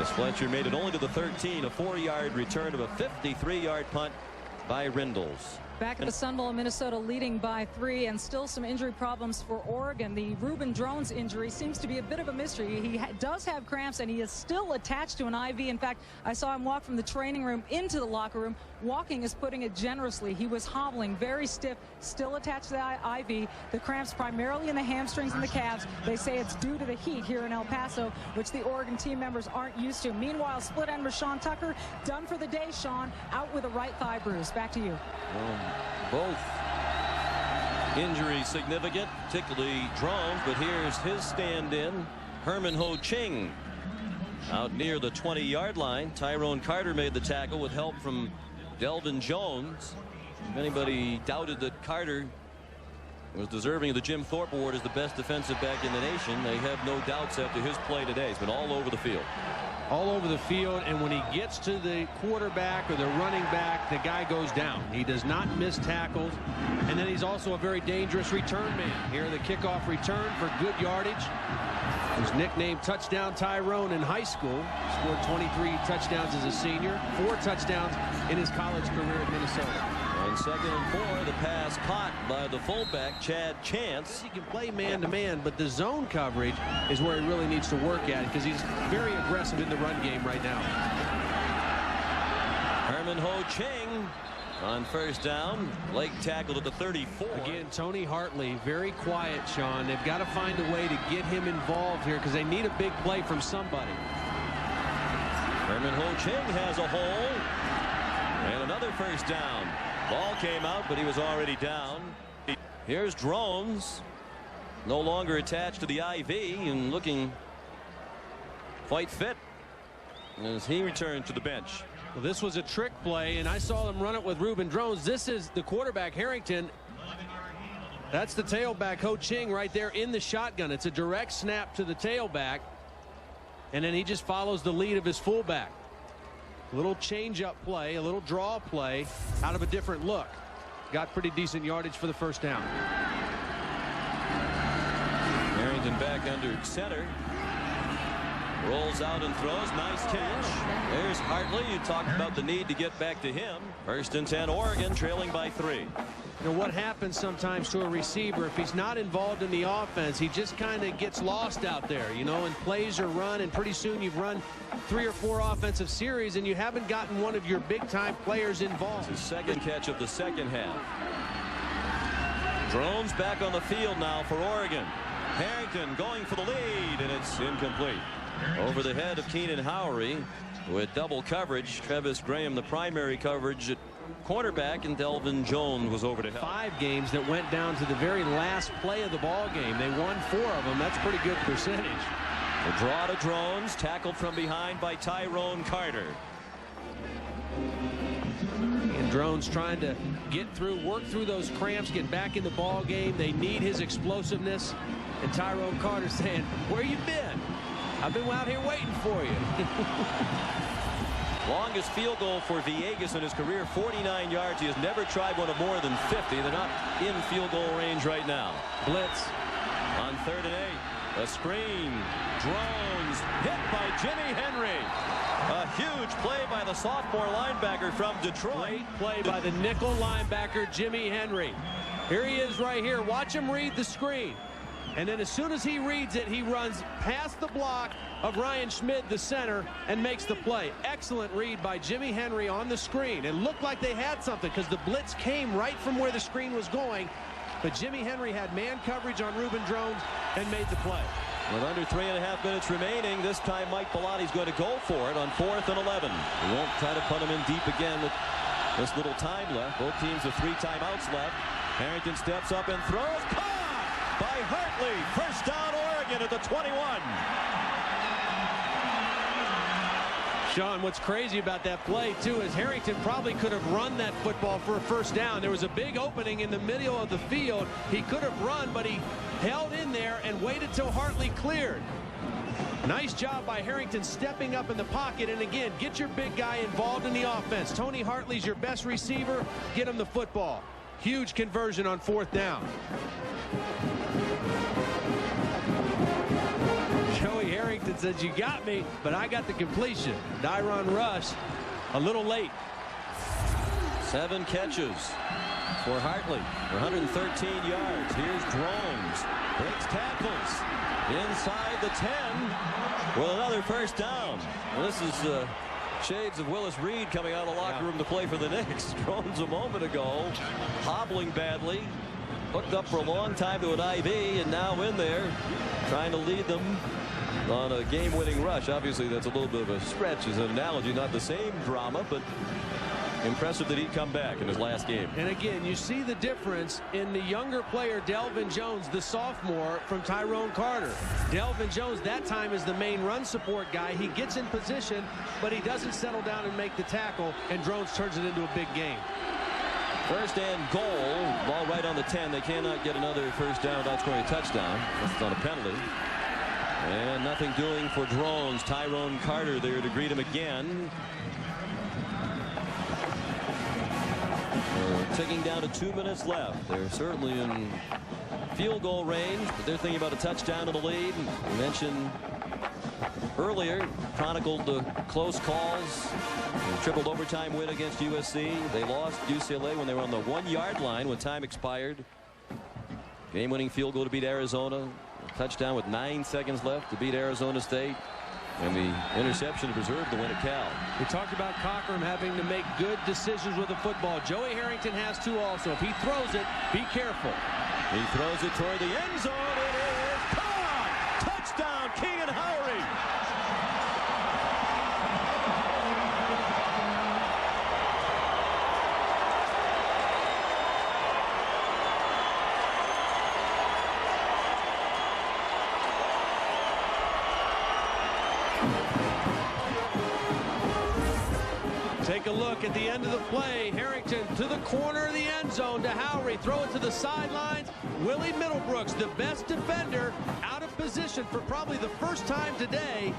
as Fletcher made it only to the 13. A 4-yard return of a 53-yard punt by Rindles. Back at the Sun Bowl, Minnesota leading by 3, and still some injury problems for Oregon. The Reuben Drones injury seems to be a bit of a mystery. He does have cramps, and he is still attached to an IV. In fact, I saw him walk from the training room into the locker room. Walking is putting it generously. He was hobbling, very stiff, still attached to the IV. The cramps primarily in the hamstrings and the calves. They say it's due to the heat here in El Paso, which the Oregon team members aren't used to. Meanwhile, split end Rashawn Tucker done for the day. Sean out with a right thigh bruise. Back to you. Both injuries significant, particularly Drones, but here's his stand-in, Herman Ho Ching, out near the 20-yard line. Tyrone Carter made the tackle with help from Delvin Jones. If anybody doubted that Carter was deserving of the Jim Thorpe Award as the best defensive back in the nation, they have no doubts after his play today. He's been all over the field. All over the field, and when he gets to the quarterback or the running back, the guy goes down. He does not miss tackles, and then he's also a very dangerous return man. Here, the kickoff return for good yardage. He was nicknamed Touchdown Tyrone in high school. Scored 23 touchdowns as a senior, 4 touchdowns in his college career at Minnesota. On 2nd and 4, the pass caught by the fullback, Chad Chance. He can play man-to-man, but the zone coverage is where he really needs to work at because he's very aggressive in the run game right now. Herman Ho Ching on first down. Leg tackled at the 34. Again, Tony Hartley, very quiet, Sean. They've got to find a way to get him involved here because they need a big play from somebody. Herman Ho Ching has a hole. And another first down. Ball came out, but he was already down. Here's Drones, no longer attached to the IV and looking quite fit as he returned to the bench. Well, this was a trick play, and I saw them run it with Reuben Drones. This is the quarterback, Harrington. That's the tailback, Ho Ching, right there in the shotgun. It's a direct snap to the tailback, and then he just follows the lead of his fullback. A little change-up play, a little draw play out of a different look. Got pretty decent yardage for the first down. Harrington back under center. Rolls out and throws. Nice catch. There's Hartley. You talked about the need to get back to him. 1st and 10, Oregon trailing by 3. You know what happens sometimes to a receiver if he's not involved in the offense, he just kind of gets lost out there, you know, and plays are run, and pretty soon you've run 3 or 4 offensive series and you haven't gotten one of your big time players involved. His second catch of the second half. Drones back on the field now for Oregon. Harrington going for the lead, and it's incomplete. Over the head of Keenan Howery with double coverage. Travis Graham the primary coverage at cornerback, and Delvin Jones was over to help. 5 games that went down to the very last play of the ball game. They won 4 of them. That's pretty good percentage. The draw to Drones, tackled from behind by Tyrone Carter. And Drones trying to get through, work through those cramps, get back in the ball game. They need his explosiveness. And Tyrone Carter saying, "Where you been? I've been out here waiting for you." Longest field goal for Villegas in his career, 49 yards. He has never tried one of more than 50. They're not in field goal range right now. Blitz on 3rd and 8. A screen. Drones hit by Jimmy Henry. A huge play by the sophomore linebacker from Detroit. Great play by the nickel linebacker, Jimmy Henry. Here he is right here. Watch him read the screen. And then as soon as he reads it, he runs past the block of Ryan Schmid, the center, and makes the play. Excellent read by Jimmy Henry on the screen. It looked like they had something because the blitz came right from where the screen was going. But Jimmy Henry had man coverage on Reuben Drones and made the play. With under 3.5 minutes remaining, this time Mike Bellotti's going to go for it on 4th and 11. He won't try to punt him in deep again with this little time left. Both teams have 3 timeouts left. Harrington steps up and throws. Caught by Hartley. First down, Oregon at the 21. Sean, what's crazy about that play, too, is Harrington probably could have run that football for a first down. There was a big opening in the middle of the field. He could have run, but he held in there and waited till Hartley cleared. Nice job by Harrington stepping up in the pocket. And again, get your big guy involved in the offense. Tony Hartley's your best receiver. Get him the football. Huge conversion on 4th down. Joey Harrington says, you got me, but I got the completion. Dyron Rush a little late. 7 catches for Hartley for 113 yards. Here's Drones. Breaks tackles inside the 10 with another first down. Well, this is shades of Willis Reed coming out of the locker room to play for the Knicks. Drones a moment ago hobbling badly. Hooked up for a long time to an IV, and now in there trying to lead them on a game-winning rush. Obviously, that's a little bit of a stretch as an analogy, not the same drama, but impressive that he'd come back in his last game. And again, you see the difference in the younger player, Delvin Jones, the sophomore, from Tyrone Carter. Delvin Jones, that time, is the main run support guy. He gets in position, but he doesn't settle down and make the tackle, and Drones turns it into a big game. First and goal. Ball right on the 10. They cannot get another first down without scoring a touchdown. That's on a penalty. And nothing doing for Drones. Tyrone Carter there to greet him again. Ticking down to 2 minutes left. They're certainly in field goal range, but they're thinking about a touchdown in the lead. We mentioned earlier, chronicled the close calls. Tripled overtime win against USC. They lost UCLA when they were on the 1-yard line when time expired. Game-winning field goal to beat Arizona. A touchdown with 9 seconds left to beat Arizona State. And the interception to preserve the win at Cal. We talked about Cochran having to make good decisions with the football. Joey Harrington has to also. If he throws it, be careful. He throws it toward the end zone. It is caught! Touchdown, Keegan Howry! Take a look at the end of the play. Harrington to the corner of the end zone to Howry. Throw it to the sidelines. Willie Middlebrooks, the best defender, out of position for probably the first time today.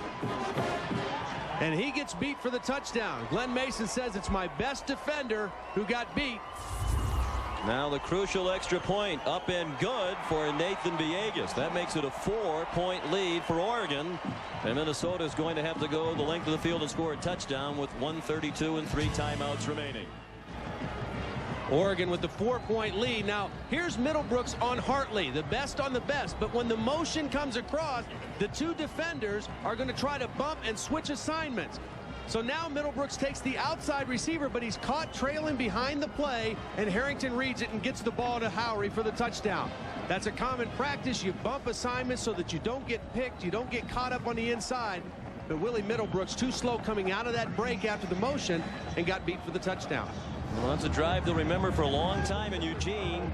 And he gets beat for the touchdown. Glenn Mason says it's my best defender who got beat. Now the crucial extra point up and good for Nathan Villegas. That makes it a 4-point lead for Oregon. And Minnesota is going to have to go the length of the field and score a touchdown with 1:32 and 3 timeouts remaining. Oregon with the 4-point lead. Now here's Middlebrooks on Hartley, the best on the best. But when the motion comes across, the 2 defenders are going to try to bump and switch assignments. So now Middlebrooks takes the outside receiver, but he's caught trailing behind the play, and Harrington reads it and gets the ball to Howry for the touchdown. That's a common practice. You bump assignments so that you don't get picked, you don't get caught up on the inside. But Willie Middlebrooks too slow coming out of that break after the motion and got beat for the touchdown. Well, that's a drive they'll remember for a long time in Eugene.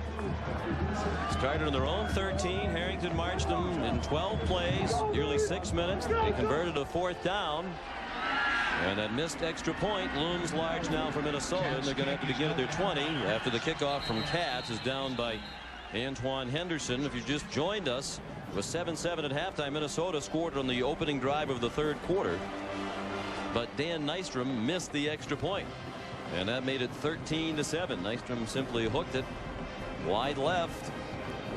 Started on their own 13. Harrington marched them in 12 plays, nearly 6 minutes. They converted a 4th down. And that missed extra point looms large now for Minnesota, and they're going to have to begin at their 20 after the kickoff from Katz is down by Antoine Henderson. If you just joined us, it was 7-7 at halftime. Minnesota scored on the opening drive of the 3rd quarter. but Dan Nystrom missed the extra point, and that made it 13-7. Nystrom simply hooked it wide left,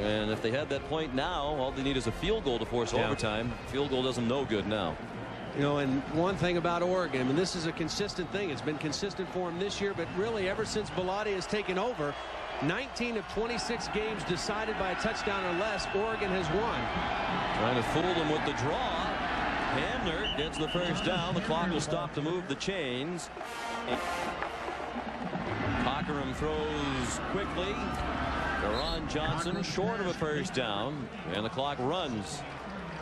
and if they had that point now, all they need is a field goal to force overtime. Field goal doesn't no good now. You know, and one thing about Oregon, I mean, this is a consistent thing. It's been consistent for him this year, but really ever since Bellotti has taken over, 19 of 26 games decided by a touchdown or less, Oregon has won. Trying to fool them with the draw. Hamner gets the first down. The clock will stop to move the chains. Cockerham throws quickly. Deron Johnson short of a first down, and the clock runs.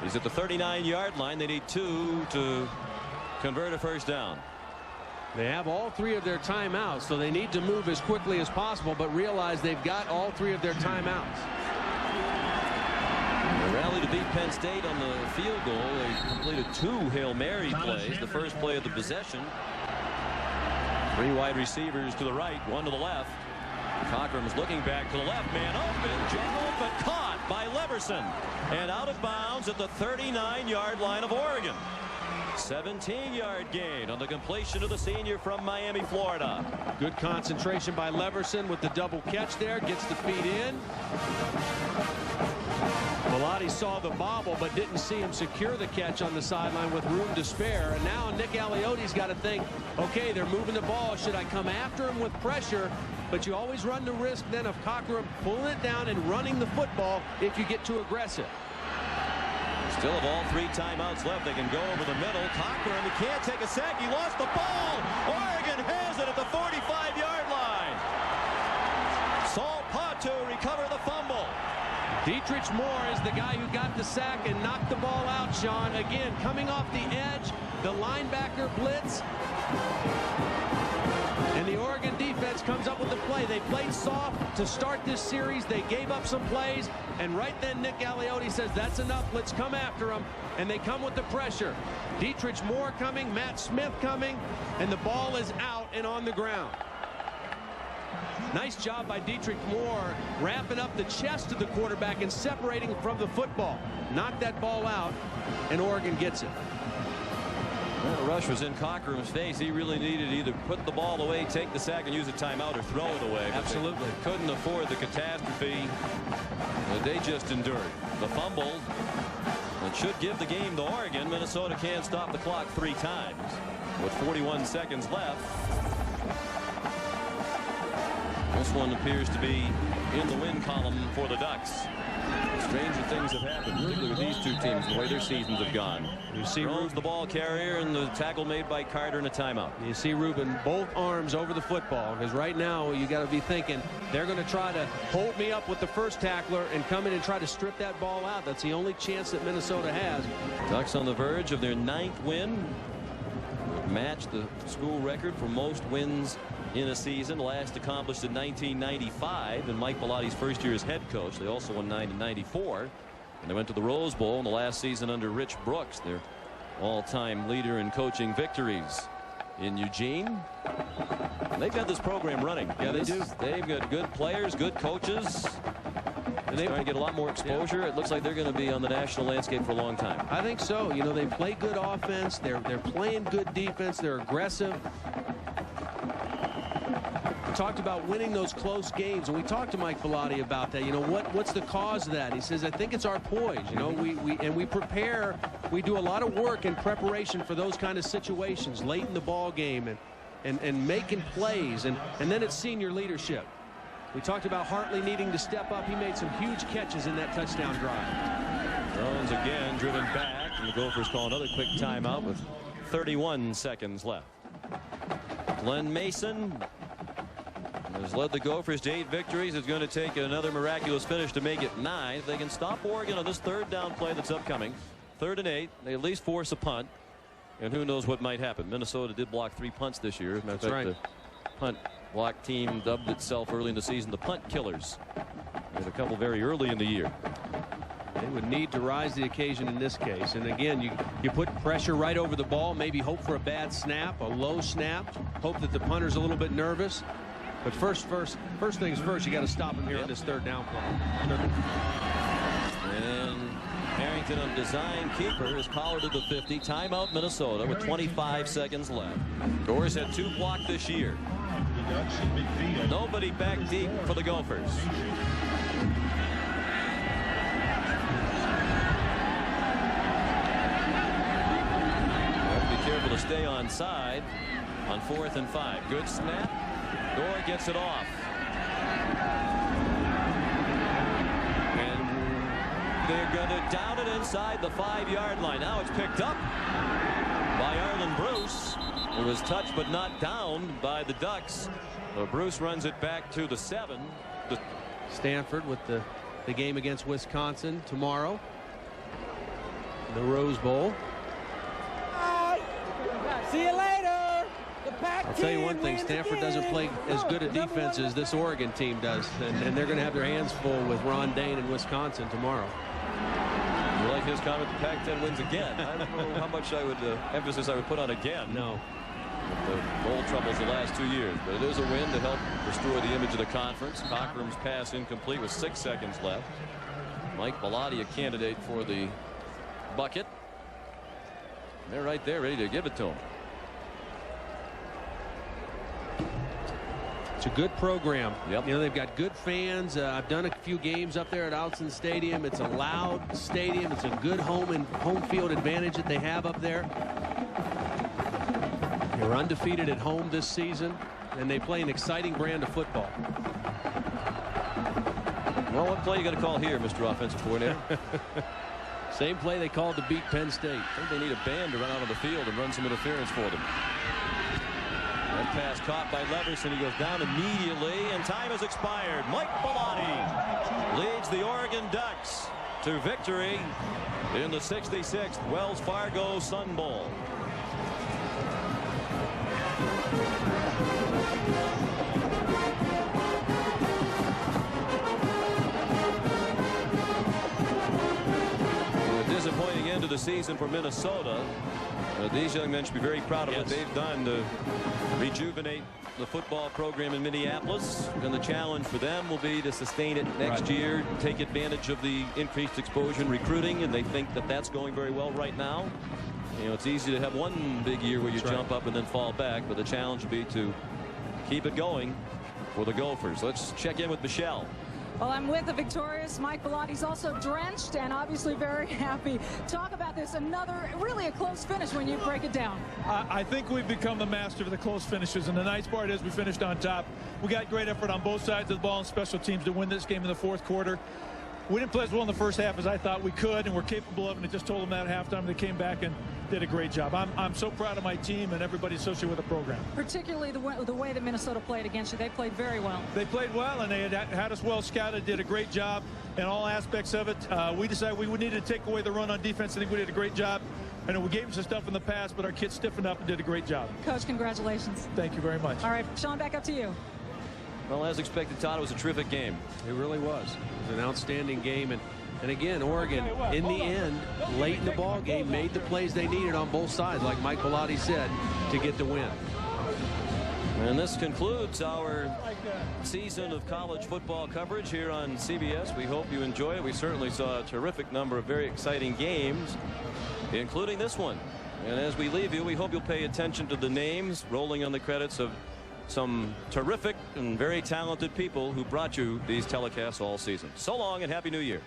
He's at the 39-yard line. They need 2 to convert a first down. They have all 3 of their timeouts, so they need to move as quickly as possible, but realize they've got all 3 of their timeouts. They rally to beat Penn State on the field goal. They completed 2 Hail Mary plays. The first play of the possession. 3 wide receivers to the right, 1 to the left. Cockerham's looking back to the left. Man open, jiggled, but caught by Leverson. And out of bounds at the 39-yard line of Oregon. 17-yard gain on the completion of the senior from Miami, Florida. Good concentration by Leverson with the double catch there. Gets the feet in. Bellotti saw the bobble but didn't see him secure the catch on the sideline with room to spare. And now Nick Aliotti's got to think, okay, they're moving the ball. Should I come after him with pressure? But you always run the risk then of Cockerham pulling it down and running the football if you get too aggressive. Still have all 3 timeouts left. They can go over the middle. Cockerham, he can't take a sack. He lost the ball. Oregon has it at the 45-yard line. Saul Patu recover the fumble. Dietrich Moore is the guy who got the sack and knocked the ball out, Sean. Again, coming off the edge, the linebacker blitz. And the Oregon defense comes up with the play. They played soft to start this series. They gave up some plays. And right then, Nick Aliotti says, that's enough. Let's come after them. And they come with the pressure. Dietrich Moore coming, Matt Smith coming, and the ball is out and on the ground. Nice job by Dietrich Moore wrapping up the chest of the quarterback and separating from the football. Knocked that ball out, and Oregon gets it. Well, the rush was in Cockerham's face. He really needed to either put the ball away, take the sack, and use a timeout, or throw it away. Absolutely. They couldn't afford the catastrophe that they just endured. The fumble that should give the game to Oregon. Minnesota can't stop the clock 3 times with 41 seconds left. This one appears to be in the win column for the Ducks. Stranger things have happened, particularly with these 2 teams, the way their seasons have gone. You see Rose, the ball carrier, and the tackle made by Carter in a timeout. You see Ruben both arms over the football, because right now you got to be thinking they're going to try to hold me up with the first tackler and come in and try to strip that ball out. That's the only chance that Minnesota has. Ducks on the verge of their 9th win. Matched the school record for most wins in a season, last accomplished in 1995 in Mike Bellotti's first year as head coach. They also won 9 in '94, and they went to the Rose Bowl in the last season under Rich Brooks, their all-time leader in coaching victories in Eugene. And they've got this program running. Yeah, they do. They've got good players, good coaches. And they're trying to get a lot more exposure. Yeah. It looks like they're going to be on the national landscape for a long time. I think so. You know, they play good offense. They're playing good defense. They're aggressive. We talked about winning those close games, and we talked to Mike Bellotti about that. You know, what's the cause of that? He says, I think it's our poise. You know, we prepare. We do a lot of work in preparation for those kind of situations late in the ball game and making plays, and then it's senior leadership. We talked about Hartley needing to step up. He made some huge catches in that touchdown drive. Jones again driven back, and the Gophers call another quick timeout with 31 seconds left. Glenn Mason has led the Gophers to 8 victories. It's going to take another miraculous finish to make it 9. If they can stop Oregon on this 3rd down play that's upcoming, 3rd and 8, they at least force a punt, and who knows what might happen. Minnesota did block 3 punts this year. That's right. The punt block team dubbed itself early in the season the Punt Killers. They had a couple very early in the year. They would need to rise to the occasion in this case. And again, you put pressure right over the ball, maybe hope for a bad snap, a low snap, hope that the punter's a little bit nervous. But first things first, you got to stop him here on this 3rd down play. And Washington on design keeper is collared to the 50. Timeout Minnesota with 25 seconds left. Gores had 2 blocked this year. Nobody back deep for the Gophers. Have to be careful to stay on side on 4th and 5. Good snap. Gore gets it off. They're going to down it inside the 5-yard line. Now it's picked up by Arlen Bruce. It was touched but not downed by the Ducks. So Bruce runs it back to the 7. Stanford with the game against Wisconsin tomorrow. The Rose Bowl. See you later. I'll tell you one thing, Stanford doesn't play as good a defense as this Oregon team does, and they're going to have their hands full with Ron Dane in Wisconsin tomorrow. You like his comment, the Pac-10 wins again. I don't know how much emphasis I would put on again. No. With the bowl troubles the last 2 years, but it is a win to help restore the image of the conference. Cockrum's pass incomplete with 6 seconds left. Mike Bellotti, a candidate for the bucket. They're right there ready to give it to him. It's a good program. Yep. You know, they've got good fans. I've done a few games up there at Autzen Stadium. It's a loud stadium. It's a good home field advantage that they have up there. They're undefeated at home this season, and they play an exciting brand of football. Well, what play you got to call here, Mr. Offensive Coordinator? Same play they called to beat Penn State. I think they need a band to run out on the field and run some interference for them. That pass caught by Leverson. He goes down immediately, and time has expired. Mike Bellotti leads the Oregon Ducks to victory in the 66th Wells Fargo Sun Bowl. A disappointing end of the season for Minnesota. These young men should be very proud of what they've done to rejuvenate the football program in Minneapolis, and the challenge for them will be to sustain it next year, take advantage of the increased exposure and recruiting, and they think that that's going very well right now. You know, it's easy to have one big year where you jump up and then fall back, but the challenge will be to keep it going for the Gophers. Let's check in with Michelle. Well, I'm with the victorious Mike Bellotti. He's also drenched and obviously very happy. Talk about this, really a close finish when you break it down. I think we've become the master of the close finishes, and the nice part is we finished on top. We got great effort on both sides of the ball and special teams to win this game in the 4th quarter. We didn't play as well in the first half as I thought we could, and we're capable of it. And I just told them that at halftime. They came back and did a great job. I'm so proud of my team and everybody associated with the program. Particularly the way that Minnesota played against you. They played very well. They played well, and they had us well scouted, did a great job in all aspects of it. We decided we needed to take away the run on defense. I think we did a great job. I know we gave them some stuff in the past, but our kids stiffened up and did a great job. Coach, congratulations. Thank you very much. All right, Sean, back up to you. Well, as expected, Todd, it was a terrific game. It really was. It was an outstanding game. And again, Oregon, in the end, late in the ball game, made the plays they needed on both sides, like Mike Bellotti said, to get the win. And this concludes our season of college football coverage here on CBS. We hope you enjoy it. We certainly saw a terrific number of very exciting games, including this one. And as we leave you, we hope you'll pay attention to the names rolling on the credits of some terrific and very talented people who brought you these telecasts all season. So long and Happy New Year.